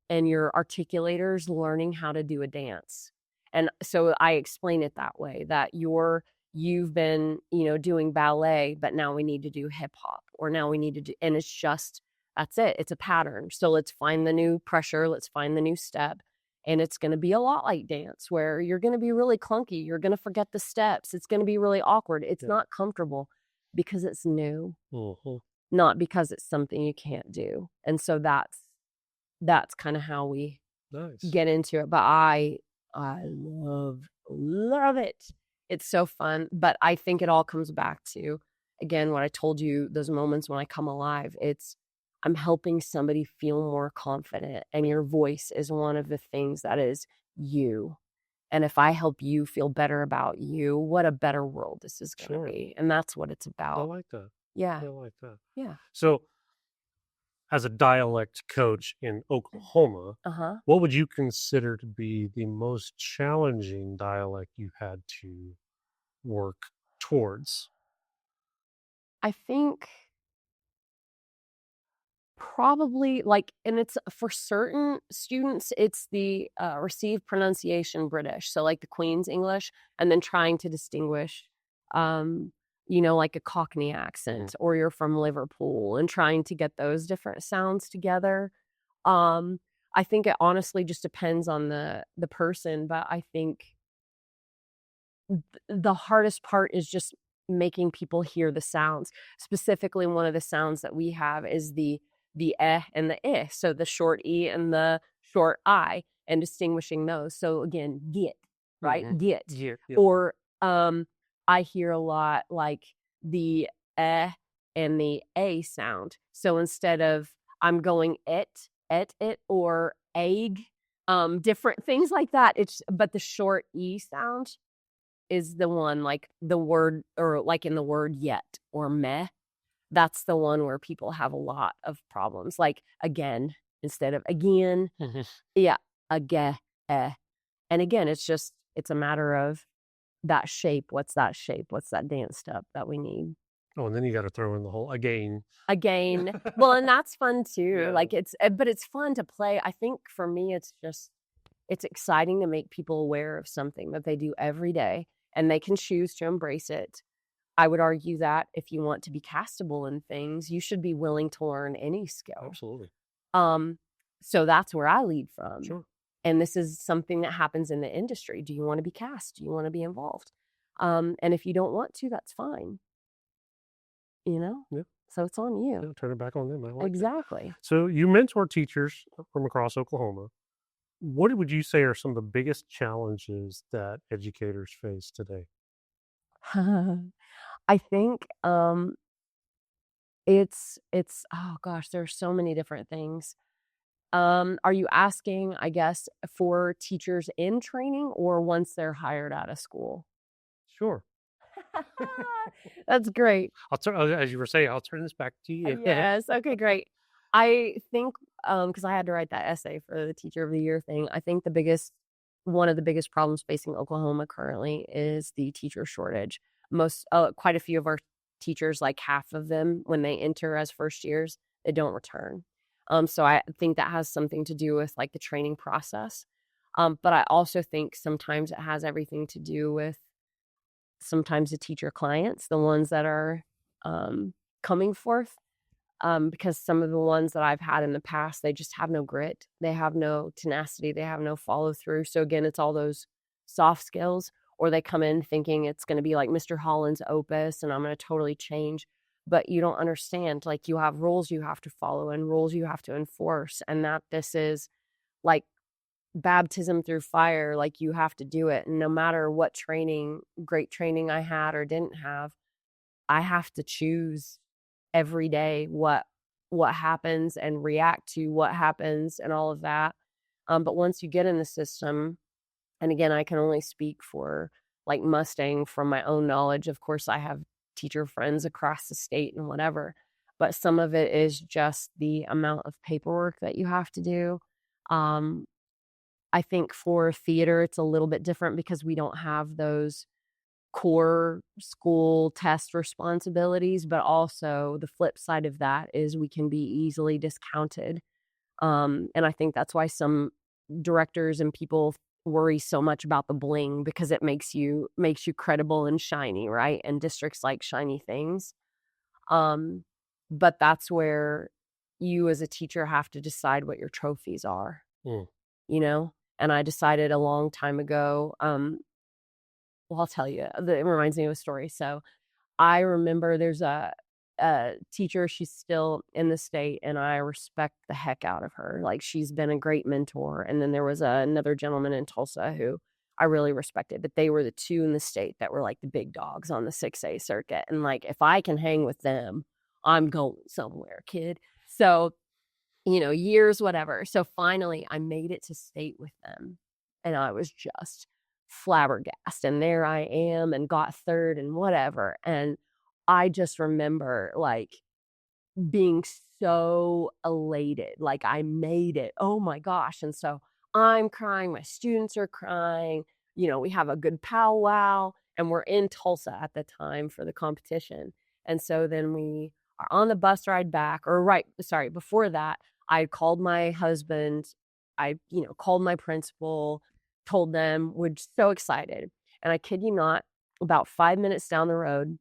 and your articulators learning how to do a dance. And so I explain it that way, that you've been, doing ballet, but now we need to do hip hop, or now we need to do, and it's just That's it. It's a pattern. So let's find the new pressure. Let's find the new step. And it's going to be a lot like dance where you're going to be really clunky. You're going to forget the steps. It's going to be really awkward. It's not comfortable because it's new, not because it's something you can't do. And so that's kind of how we get into it. But I love it. It's so fun. But I think it all comes back to, again, what I told you, those moments when I come alive. I'm helping somebody feel more confident, and your voice is one of the things that is you. And if I help you feel better about you, what a better world this is going to be. And that's what it's about. I like that. Yeah. I like that. Yeah. So as a dialect coach in Oklahoma, what would you consider to be the most challenging dialect you had to work towards? I think probably and it's for certain students, it's the received pronunciation British. So like the Queen's English, and then trying to distinguish, like a Cockney accent, or you're from Liverpool, and trying to get those different sounds together. I think it honestly just depends on the person, but I think the hardest part is just making people hear the sounds. Specifically, one of the sounds that we have is the eh and the eh, so the short e and the short I, and distinguishing those. So again, get, right? Get. Yeah. Or I hear a lot like the eh and the a sound. So instead of I'm going it, or egg, different things like that. But the short e sound is the one, like the word, or like in the word yet or meh. That's the one where people have a lot of problems. Like again, instead of again. Yeah. Again. And again, it's a matter of that shape. What's that shape? What's that dance step that we need? Oh, and then you got to throw in the whole again. Well, and that's fun too. Yeah. Like but it's fun to play. I think for me, it's exciting to make people aware of something that they do every day, and they can choose to embrace it. I would argue that if you want to be castable in things, you should be willing to learn any skill. Absolutely. So that's where I lead from. Sure. And this is something that happens in the industry. Do you want to be cast? Do you want to be involved? And if you don't want to, that's fine. Yeah. So it's on you. Yeah, turn it back on them. I like exactly. That. So you mentor teachers from across Oklahoma. What would you say are some of the biggest challenges that educators face today? I think it's oh gosh, there's so many different things. Are you asking, I guess, for teachers in training or once they're hired out of school? Sure. That's great. As you were saying, I'll turn this back to you. Yes. Okay, great. I think, because I had to write that essay for the Teacher of the Year thing, I think one of the biggest problems facing Oklahoma currently is the teacher shortage. Quite a few of our teachers, like half of them, when they enter as first years, they don't return. So I think that has something to do with like the training process. But I also think sometimes it has everything to do with sometimes the teacher clients, the ones that are coming forth. Because some of the ones that I've had in the past, they just have no grit. They have no tenacity. They have no follow through. So again, it's all those soft skills, or they come in thinking it's going to be like Mr. Holland's opus and I'm going to totally change. But you don't understand, like you have rules you have to follow and rules you have to enforce. And that this is like baptism through fire. Like you have to do it. And no matter what great training I had or didn't have, I have to choose every day what happens and react to what happens and all of that. But once you get in the system, and again, I can only speak for like Mustang from my own knowledge. Of course, I have teacher friends across the state and whatever, but some of it is just the amount of paperwork that you have to do. I think for theater, it's a little bit different because we don't have those core school test responsibilities, but also the flip side of that is we can be easily discounted. And I think that's why some directors and people worry so much about the bling, because it makes you credible and shiny, right? And districts like shiny things. But that's where you as a teacher have to decide what your trophies are, Mm. you know? And I decided a long time ago, well, I'll tell you, it reminds me of a story. So I remember there's a teacher, she's still in the state, and I respect the heck out of her. Like, she's been a great mentor. And then there was another gentleman in Tulsa who I really respected, but they were the two in the state that were like the big dogs on the 6A circuit. And like, if I can hang with them, I'm going somewhere, kid. So, years, whatever. So finally, I made it to state with them, and I was just flabbergasted. And there I am, and got third and whatever. And I just remember like being so elated, like I made it. Oh my gosh. And so I'm crying, my students are crying, we have a good powwow, and we're in Tulsa at the time for the competition. And so then we are on the bus ride back, before that, I called my husband, I called my principal, told them, we're just so excited. And I kid you not, about 5 minutes down the road,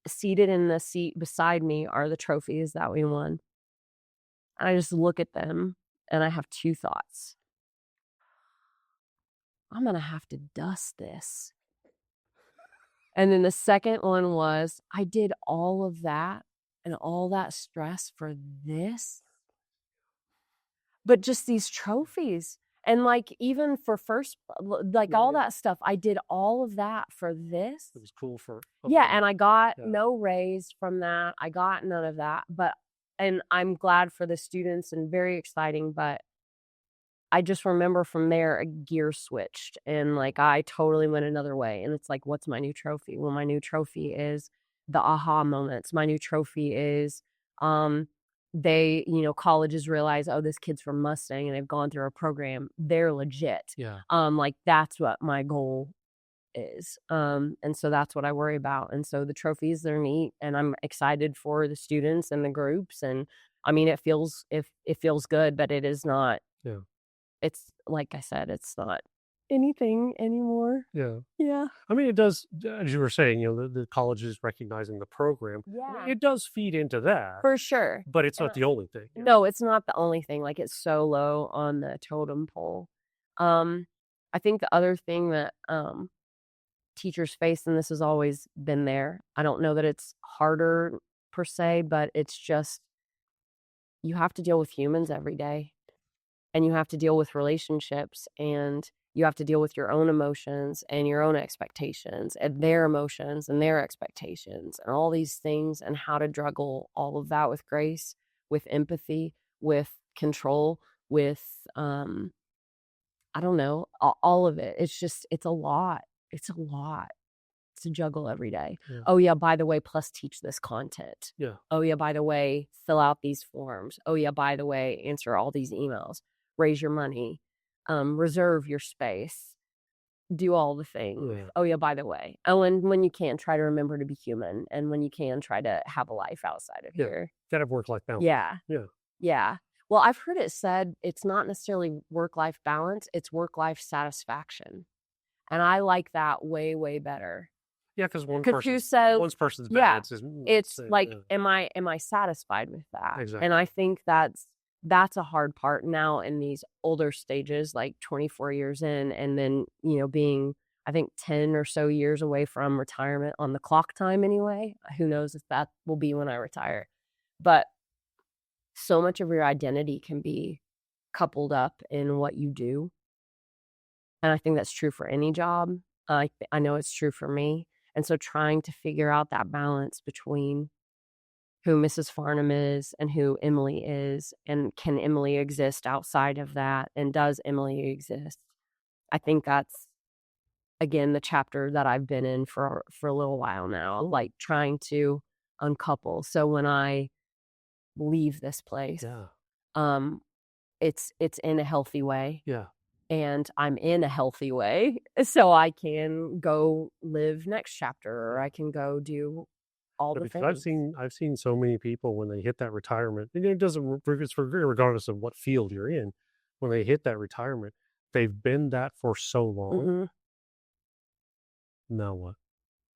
seated in the seat beside me are the trophies that we won. And I just look at them and I have two thoughts. I'm going to have to dust this. And then the second one was, I did all of that and all that stress for this. But just these trophies. And like, even for first, like all that stuff, I did all of that for this. It was cool for. Yeah, and I got no raise from that. I got none of that. And I'm glad for the students and very exciting. But I just remember from there, a gear switched and like I totally went another way. And it's like, what's my new trophy? Well, my new trophy is the aha moments. My new trophy is colleges realize, oh, this kid's from Mustang and they've gone through a program. They're legit. Yeah. Like that's what my goal is. And so that's what I worry about. And so the trophies, they're neat, and I'm excited for the students and the groups. And I mean, it feels good, but it is not. Yeah. It's like I said, it's not anything anymore. Yeah. Yeah. I mean, it does, as you were saying, the colleges recognizing the program. Yeah. It does feed into that. For sure. But it's not the only thing. Yeah. No, it's not the only thing. Like, it's so low on the totem pole. I think the other thing that teachers face, and this has always been there, I don't know that it's harder per se, but it's just, you have to deal with humans every day. And you have to deal with relationships, and you have to deal with your own emotions and your own expectations and their emotions and their expectations and all these things, and how to juggle all of that with grace, with empathy, with control, with, I don't know, all of it. It's a lot. It's a lot to juggle every day. Yeah. Oh yeah, by the way, plus teach this content. Yeah. Oh yeah, by the way, fill out these forms. Oh yeah, by the way, answer all these emails. Raise your money, reserve your space, do all the things. Yeah. Oh yeah, by the way. Oh, and when you can, try to remember to be human, and when you can, try to have a life outside of here. Gotta have work-life balance. Yeah. Yeah. Yeah. Well, I've heard it said it's not necessarily work-life balance, it's work-life satisfaction. And I like that way, way better. Yeah, because one person's bad. It's like, am I satisfied with that? Exactly. And I think that's a hard part now in these older stages, like 24 years in, and then, being, I think, 10 or so years away from retirement on the clock time anyway. Who knows if that will be when I retire. But so much of your identity can be coupled up in what you do. And I think that's true for any job. I know it's true for me. And so trying to figure out that balance between who Mrs. Farnham is and who Emily is, and can Emily exist outside of that, and does Emily exist? I think that's, again, the chapter that I've been in for a little while now, like trying to uncouple. So when I leave this place, it's in a healthy way. Yeah. And I'm in a healthy way, so I can go live next chapter, or I can go do all the things. I've seen so many people when they hit that retirement, and it's regardless of what field you're in, when they hit that retirement, they've been that for so long. Mm-hmm. Now what?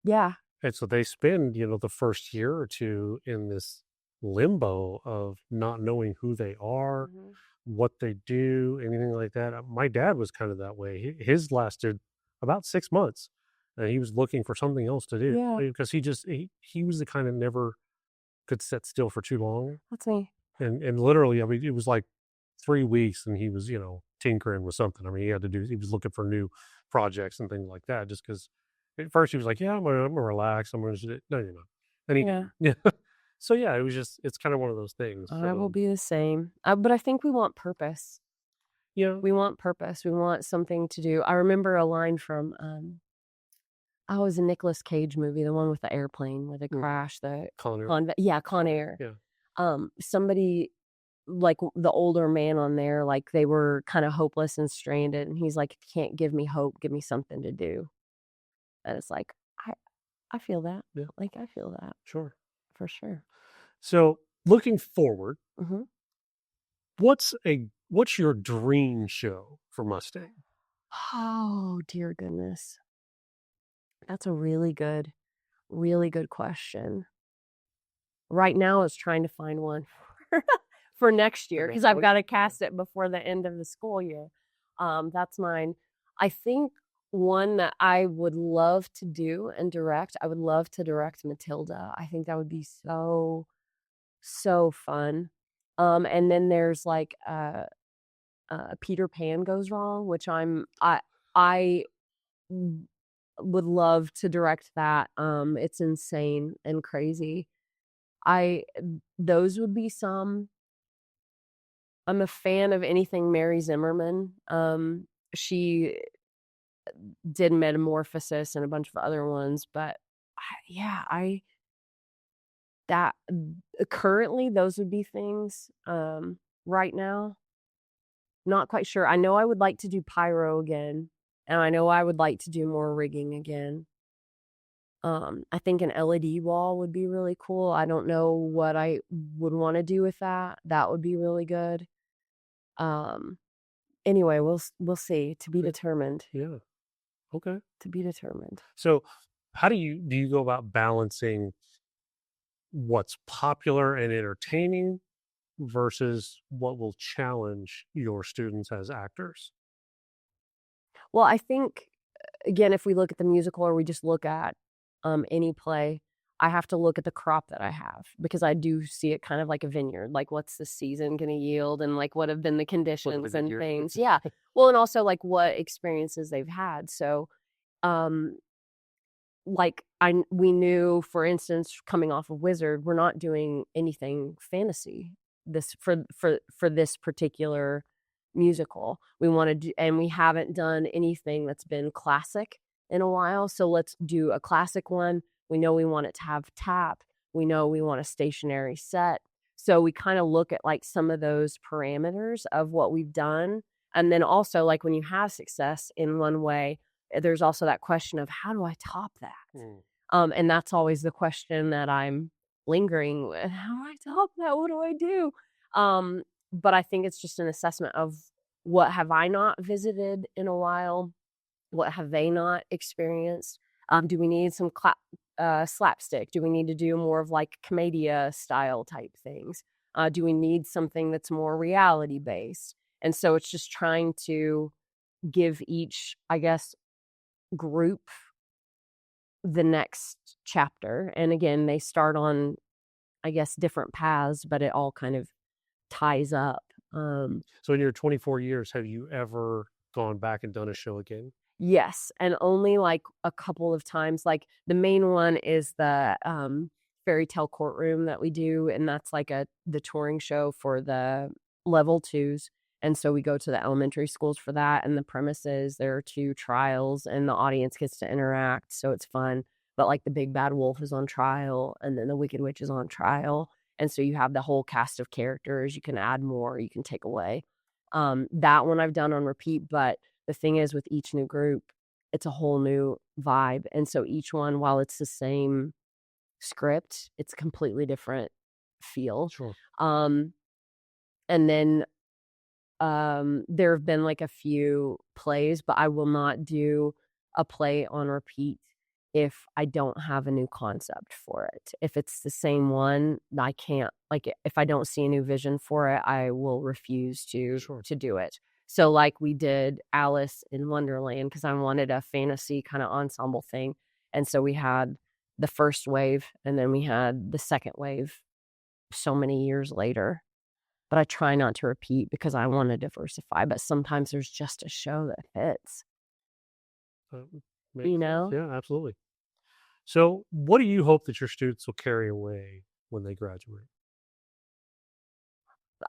Yeah. And so they spend, the first year or two in this limbo of not knowing who they are, what they do, anything like that. My dad was kind of that way. His lasted about 6 months, and he was looking for something else to do Yeah. because he was the kind of never could sit still for too long. That's me. And literally, I mean, it was like 3 weeks, and he was tinkering with something. I mean, he was looking for new projects and things like that. Just because at first he was like, "Yeah, I'm gonna relax. I'm gonna no, you're not," and he Yeah. didn't. Yeah. So yeah, it's kind of one of those things. I will be the same. But I think we want purpose. Yeah. We want purpose. We want something to do. I remember a line from it was a Nicolas Cage movie, the one with the airplane where they crash, the Con Air. Con Air. Yeah. Somebody like the older man on there, like they were kind of hopeless and stranded, and he's like, "If you can't give me hope, give me something to do." And it's like I feel that. Yeah. Like I feel that Sure. for sure. So looking forward, Hmm. what's your dream show for Mustang? Oh dear goodness, that's a really good question. Right now, it's trying to find one for next year because I've got to cast it before the end of the school year. That's mine. I think one that I would love to do and direct, I would love to direct Matilda. I think that would be so fun. And then there's like Peter Pan Goes Wrong, which I would love to direct that. It's insane and crazy. Those would be some. I'm a fan of anything Mary Zimmerman. She did Metamorphosis and a bunch of other ones, but that currently those would be things. Right now, not quite sure. I know I would like to do pyro again, and I know I would like to do more rigging again. I think an LED wall would be really cool. I don't know what I would want to do with that. That would be really good. Anyway, we'll see. To be determined. Yeah. Okay. To be determined. So how do you go about balancing what's popular and entertaining versus what will challenge your students as actors? Well, I think again, if we look at the musical or we just look at any play, I have to look at the crop that I have because I do see it kind of like a vineyard. Like, what's the season going to yield, and like what have been the conditions and things. Yeah. Well, and also like what experiences they've had. So, like we knew, for instance, coming off of Wizard, we're not doing anything fantasy for this particular musical. We want to do, and we haven't done anything that's been classic in a while. So let's do a classic one. We know we want it to have tap. We know we want a stationary set. So we kind of look at like some of those parameters of what we've done. And then also, like when you have success in one way, there's also that question of how do I top that? And that's always the question that I'm lingering with. How do I top that? What do I do? But I think it's just an assessment of what have I not visited in a while? What have they not experienced? Do we need some slapstick? Do we need to do more of like commedia style type things? Do we need something that's more reality based? And so it's just trying to give each, I guess, group the next chapter. And again, they start on, I guess, different paths, but it all kind of ties up. So in your 24 years, have you ever gone back and done a show again? Yes, and only like a couple of times. Like the main one is the fairy tale courtroom that we do, and that's like the touring show for the level 2s. And so we go to the elementary schools for that, and the premise is there are 2 trials and the audience gets to interact, so it's fun. But like the big bad wolf is on trial, and then the wicked witch is on trial. And so you have the whole cast of characters. You can add more, you can take away. That one I've done on repeat, but the thing is with each new group, it's a whole new vibe. And so each one, while it's the same script, it's a completely different feel. Sure. And then there have been like a few plays, but I will not do a play on repeat if I don't have a new concept for it. If it's the same one, I can't, like, if I don't see a new vision for it, I will refuse to do it. So like we did Alice in Wonderland because I wanted a fantasy kind of ensemble thing. And so we had the first wave and then we had the second wave so many years later. But I try not to repeat because I want to diversify. But sometimes there's just a show that fits. You know? Yeah, absolutely. So what do you hope that your students will carry away when they graduate?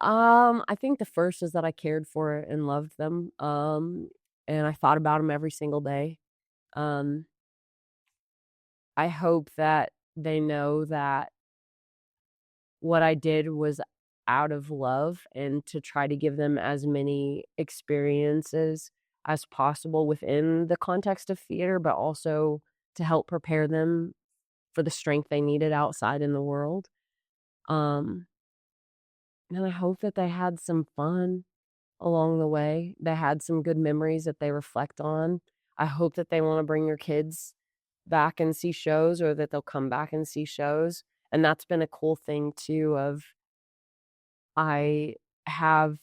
I think the first is that I cared for it and loved them. And I thought about them every single day. Um, I hope that they know that what I did was out of love and to try to give them as many experiences as possible within the context of theater, but also to help prepare them for the strength they needed outside in the world. And I hope that they had some fun along the way. They had some good memories that they reflect on. I hope that they want to bring your kids back and see shows or that they'll come back and see shows. And that's been a cool thing too of I have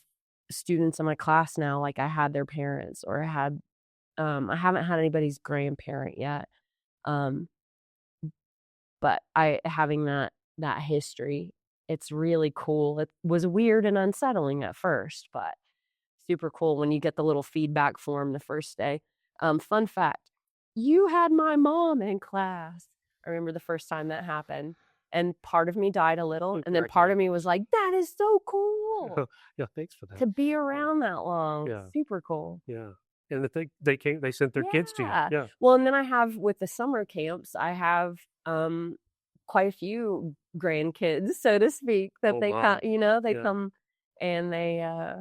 students in my class now, like I had their parents or I haven't had anybody's grandparent yet. But having that history, it's really cool. It was weird and unsettling at first, but super cool when you get the little feedback form the first day. Fun fact, you had my mom in class. I remember the first time that happened. And part of me died a little. And then part of me was like, that is so cool. Yeah, thanks for that. To be around that long. Yeah. Super cool. Yeah. And they sent their kids to you. Yeah. Well, and then I have with the summer camps, I have quite a few grandkids, so to speak, that they come, they come and they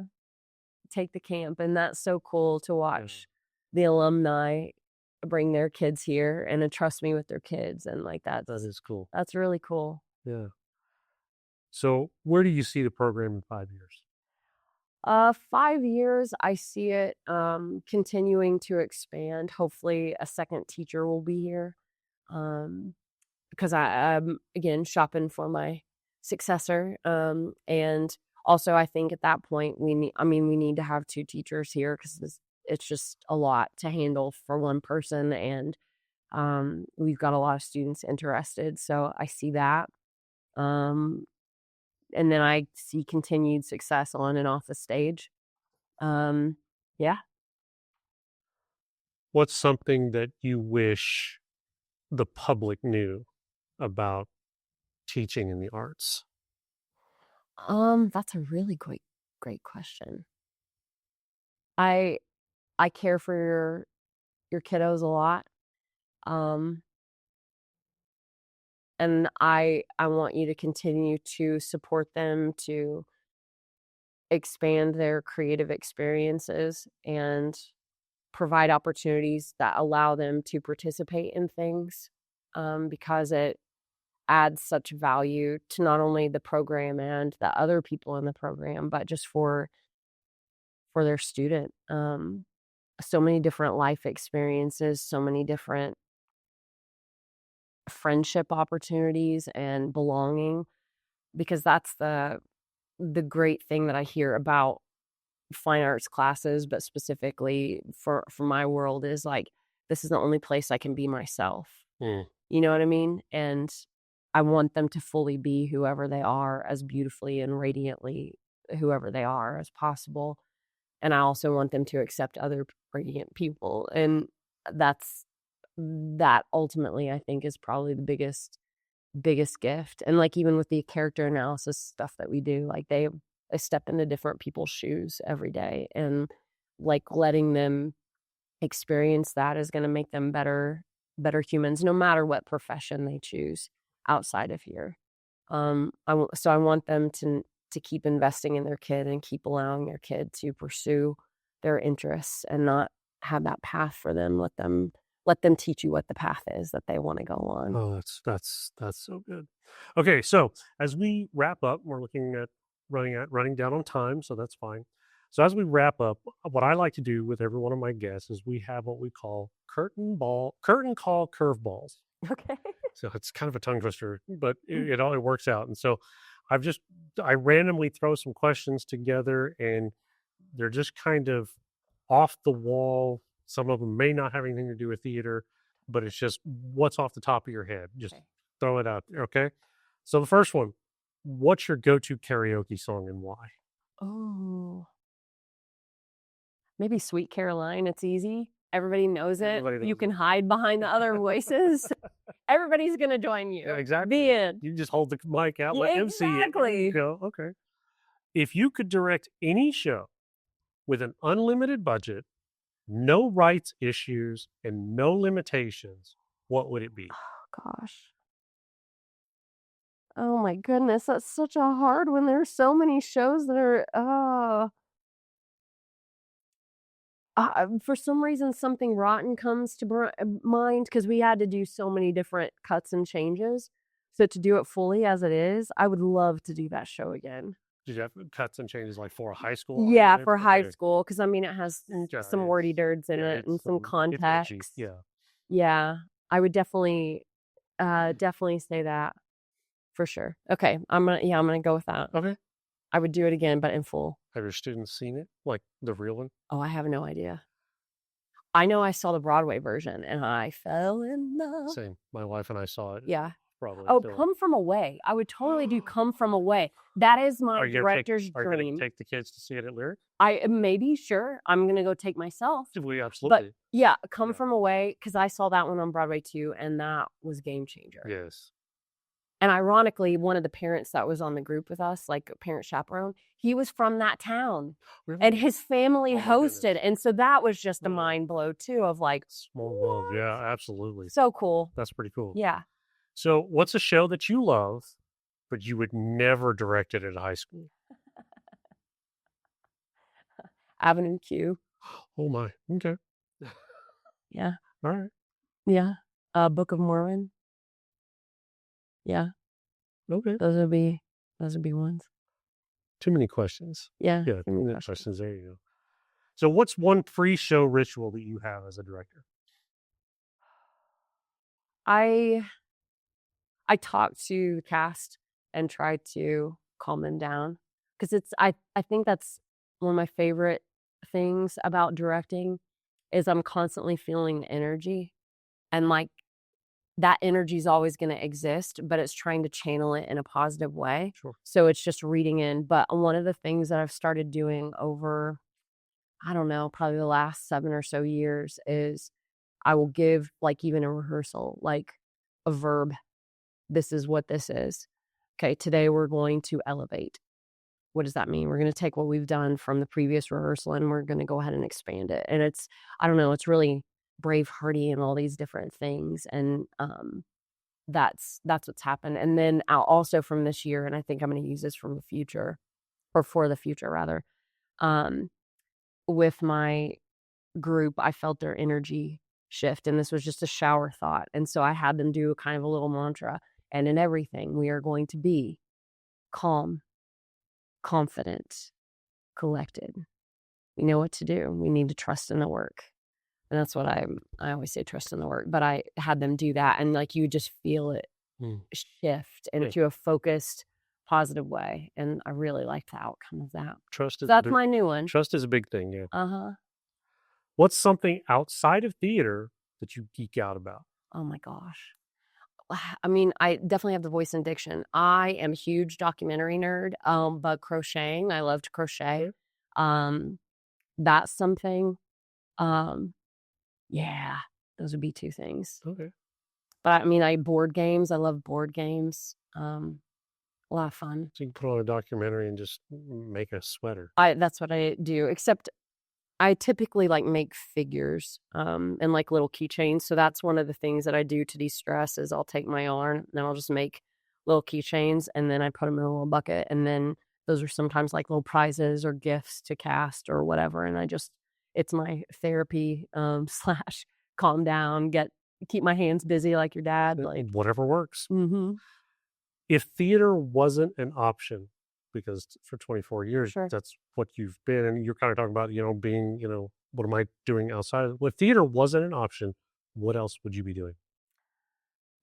take the camp, and that's so cool to watch the alumni bring their kids here and entrust me with their kids, and like that is cool. That's really cool. Yeah. So where do you see the program in 5 years? 5 years, I see it continuing to expand. Hopefully a second teacher will be here. Because I'm again shopping for my successor. And also I think at that point we need to have 2 teachers here because it's just a lot to handle for one person, and we've got a lot of students interested. So I see that. And then I see continued success on and off the stage. Yeah. What's something that you wish the public knew about teaching in the arts? That's a really great question. I care for your kiddos a lot. And I want you to continue to support them to expand their creative experiences and provide opportunities that allow them to participate in things, because it adds such value to not only the program and the other people in the program, but just for their student. So many different life experiences, so many different friendship opportunities and belonging, because that's the great thing that I hear about fine arts classes, but specifically for my world is like, this is the only place I can be myself. You know what I mean? And I want them to fully be whoever they are, as beautifully and radiantly whoever they are as possible. And I also want them to accept other radiant people. And that ultimately I think is probably the biggest gift. And like even with the character analysis stuff that we do, like they step into different people's shoes every day, and like letting them experience that is going to make them better humans, no matter what profession they choose outside of here. So I want them to keep investing in their kid and keep allowing their kid to pursue their interests and not have that path for them. Let them teach you what the path is that they want to go on. Oh, that's so good. Okay, so as we wrap up, we're looking at running down on time, so that's fine. So as we wrap up, what I like to do with every one of my guests is we have what we call curtain call curveballs. Okay. So it's kind of a tongue twister, but it all works out. And so I randomly throw some questions together, and they're just kind of off the wall. Some of them may not have anything to do with theater, but it's just what's off the top of your head. Just Okay. throw it out there. Okay. So the first one, what's your go-to karaoke song and why? Oh, maybe Sweet Caroline. It's easy. Everybody knows it. Everybody You knows can it. hide behind the other voices. Everybody's going to join you. Yeah, exactly. The end. You just hold the mic out, let Yeah, MC it. There you exactly. go. Okay. If you could direct any show with an unlimited budget, no rights issues, and no limitations, what would it be? Oh, gosh. Oh my goodness, that's such a hard one. There's so many shows that are, for some reason, Something Rotten comes to mind because we had to do so many different cuts and changes. So to do it fully as it is, I would love to do that show again. Did you have cuts and changes like for a high school Yeah, audience? for high Okay. school, because I mean, it has Yeah, some wordy dirds in yeah, it and it's some it's edgy. context. Yeah. Yeah, I would definitely say that for sure. Okay, I'm gonna go with that. Okay. I would do it again, but in full. Have your students seen it? Like the real one? Oh, I have no idea. I know I saw the Broadway version and I fell in love. Same. My wife and I saw it. Yeah. Probably. Oh, still. Come From Away. I would totally do Come From Away. That is my Are you gonna director's Are you gonna dream. take the kids to see it at Lyric? I maybe, sure. I'm gonna go take myself. We But absolutely. yeah, Come Yeah. From Away, because I saw that one on Broadway too, and that was game changer. Yes. And ironically, one of the parents that was on the group with us, like a parent chaperone, he was from that town. Really? And his family Oh my hosted. goodness. And so that was just a Yeah. mind blow too of like, Small world. Yeah, absolutely. so cool. That's pretty cool. Yeah. So what's a show that you love, but you would never direct it at high school? Avenue Q. Oh my. Okay. Yeah. All right. Yeah. Book of Mormon. Yeah. Okay. Those would be ones. Too many questions. Yeah. Yeah, too many too many questions. questions. There you go. So what's one pre-show ritual that you have as a director? I talk to the cast and try to calm them down because I think that's one of my favorite things about directing is I'm constantly feeling the energy, and like that energy is always going to exist, but it's trying to channel it in a positive way. Sure. So it's just reading in. But one of the things that I've started doing over, I don't know, probably the last 7 or so years is I will give, like, even a rehearsal, like a verb. This is what this is. Okay, today we're going to elevate. What does that mean? We're going to take what we've done from the previous rehearsal and we're going to go ahead and expand it. And it's, I don't know, it's really brave, hardy, and all these different things. And that's what's happened. And then also from this year, and I think I'm going to use this from the future, or for the future rather, with my group, I felt their energy shift, and this was just a shower thought. And so I had them do kind of a little mantra. And in everything, we are going to be calm, confident, collected. We know what to do. We need to trust in the work. And that's what I always say, trust in the work. But I had them do that, and like you just feel it shift into a focused, positive way. And I really liked the outcome of that. Trust is That's my new one. Trust is a big thing. Yeah. Uh-huh. What's something outside of theater that you geek out about? Oh my gosh. I mean, I definitely have the voice and diction. I am a huge documentary nerd, but crocheting, I love to crochet. That's something. Yeah, those would be two things. Okay. But I mean, board games. I love board games. A lot of fun. So you can put on a documentary and just make a sweater. That's what I do, except I typically like make figures and like little keychains. So that's one of the things that I do to de-stress is I'll take my yarn and then I'll just make little keychains and then I put them in a little bucket. And then those are sometimes like little prizes or gifts to cast or whatever. And it's my therapy / calm down, keep my hands busy like your dad. Like Whatever works. mm-hmm. If theater wasn't an option, because for 24 years, Sure. that's what you've been. And you're kind of talking about, being, what am I doing outside? If theater wasn't an option, what else would you be doing?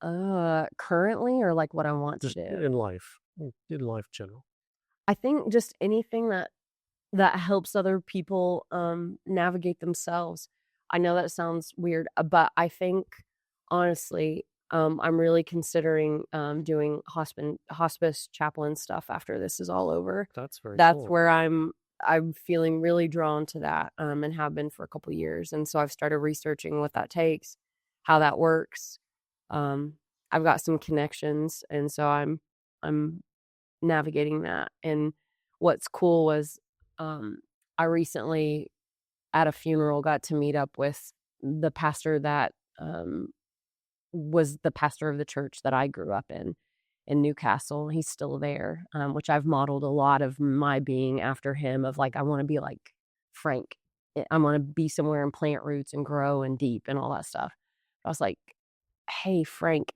Currently, or like what I want to Just do? in life general. I think just anything that helps other people navigate themselves. I know that sounds weird, but I think honestly, I'm really considering doing hospice chaplain stuff after this is all over. That's very That's cool. where I'm feeling really drawn to that, and have been for a couple years. And so I've started researching what that takes, how that works. I've got some connections, and so I'm navigating that. And what's cool was I recently at a funeral got to meet up with the pastor that was the pastor of the church that I grew up in Newcastle. He's still there, which I've modeled a lot of my being after him, of like, I want to be like Frank. I want to be somewhere and plant roots and grow and deep and all that stuff. I was like, hey, Frank,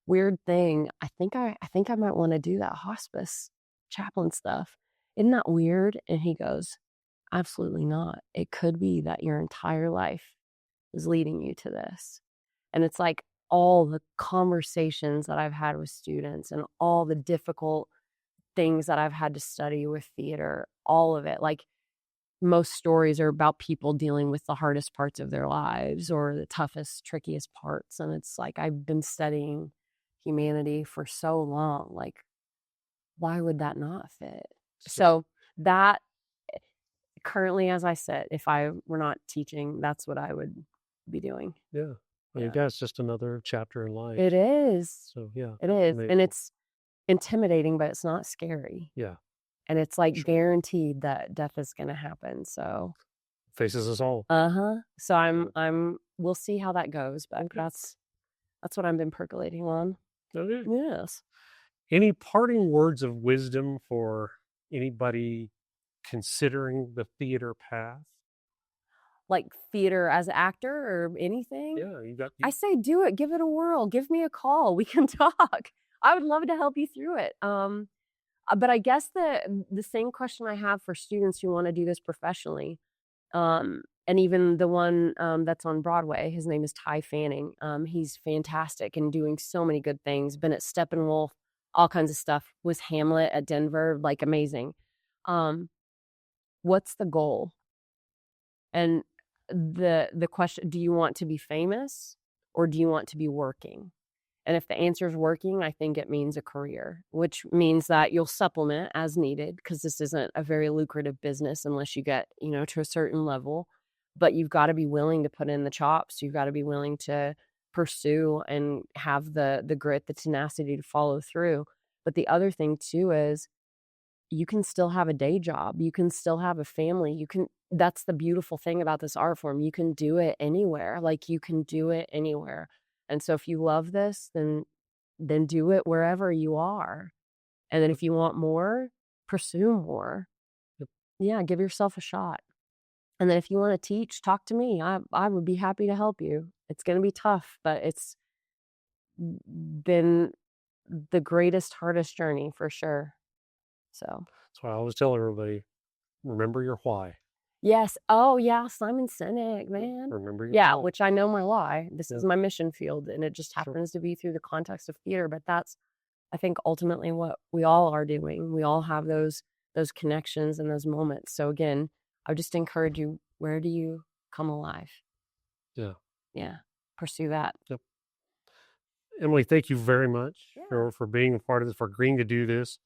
weird thing. I think I might want to do that hospice chaplain stuff. Isn't that weird? And he goes, absolutely not. It could be that your entire life is leading you to this. And it's like all the conversations that I've had with students and all the difficult things that I've had to study with theater, all of it. Like, most stories are about people dealing with the hardest parts of their lives or the toughest, trickiest parts. And it's like, I've been studying humanity for so long. Like, why would that not fit? So that currently, as I said, if I were not teaching, that's what I would be doing. Yeah. I mean, yeah, it's just another chapter in life. It is. So, yeah. It is. And it's intimidating, but it's not scary. Yeah. And it's like guaranteed that death is going to happen. So faces us all. So we'll see how that goes, but that's what I've been percolating on. Okay. Yes. Any parting words of wisdom for anybody considering the theater path? Like theater as an actor or anything? Yeah, I say do it. Give it a whirl. Give me a call. We can talk. I would love to help you through it. But I guess the same question I have for students who want to do this professionally, and even the one that's on Broadway, his name is Ty Fanning. He's fantastic and doing so many good things. Been at Steppenwolf, all kinds of stuff. Was Hamlet at Denver, like amazing. What's the goal? And the question, do you want to be famous or do you want to be working? And if the answer is working, I think it means a career, which means that you'll supplement as needed, because this isn't a very lucrative business unless you get, to a certain level. But you've got to be willing to put in the chops. You've got to be willing to pursue and have the grit, the tenacity to follow through. But the other thing too is you can still have a day job. You can still have a family. That's the beautiful thing about this art form. You can do it anywhere. Like, you can do it anywhere. And so if you love this, then do it wherever you are. And then if you want more, pursue more. Yeah, give yourself a shot. And then if you want to teach, talk to me. I would be happy to help you. It's going to be tough, but it's been the greatest, hardest journey for sure. So that's why I always tell everybody, remember your why. Yes. Oh, yeah. Simon Sinek, man. Remember your why. why. Which I know my why. This is my mission field, and it just happens to be through the context of theater. But that's, I think, ultimately what we all are doing. We all have those connections and those moments. So again, I would just encourage you, where do you come alive? Yeah. Yeah. Pursue that. Yep. Emily, thank you very much for being a part of this, for agreeing to do this.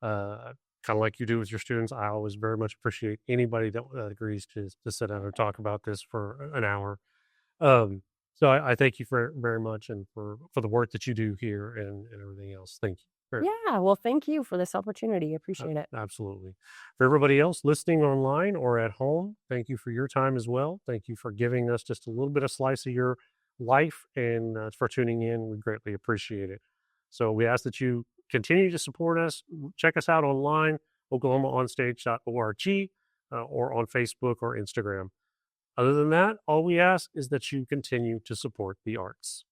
Kind of like you do with your students. I always very much appreciate anybody that agrees to sit down and talk about this for an hour. So I thank you very much, and for the work that you do here and everything else. Thank you. Well, thank you for this opportunity. I appreciate it. Absolutely. For everybody else listening online or at home, thank you for your time as well. Thank you for giving us just a little bit of slice of your life, and for tuning in. We greatly appreciate it. So we ask that you continue to support us. Check us out online, oklahomaonstage.org, or on Facebook or Instagram. Other than that, all we ask is that you continue to support the arts.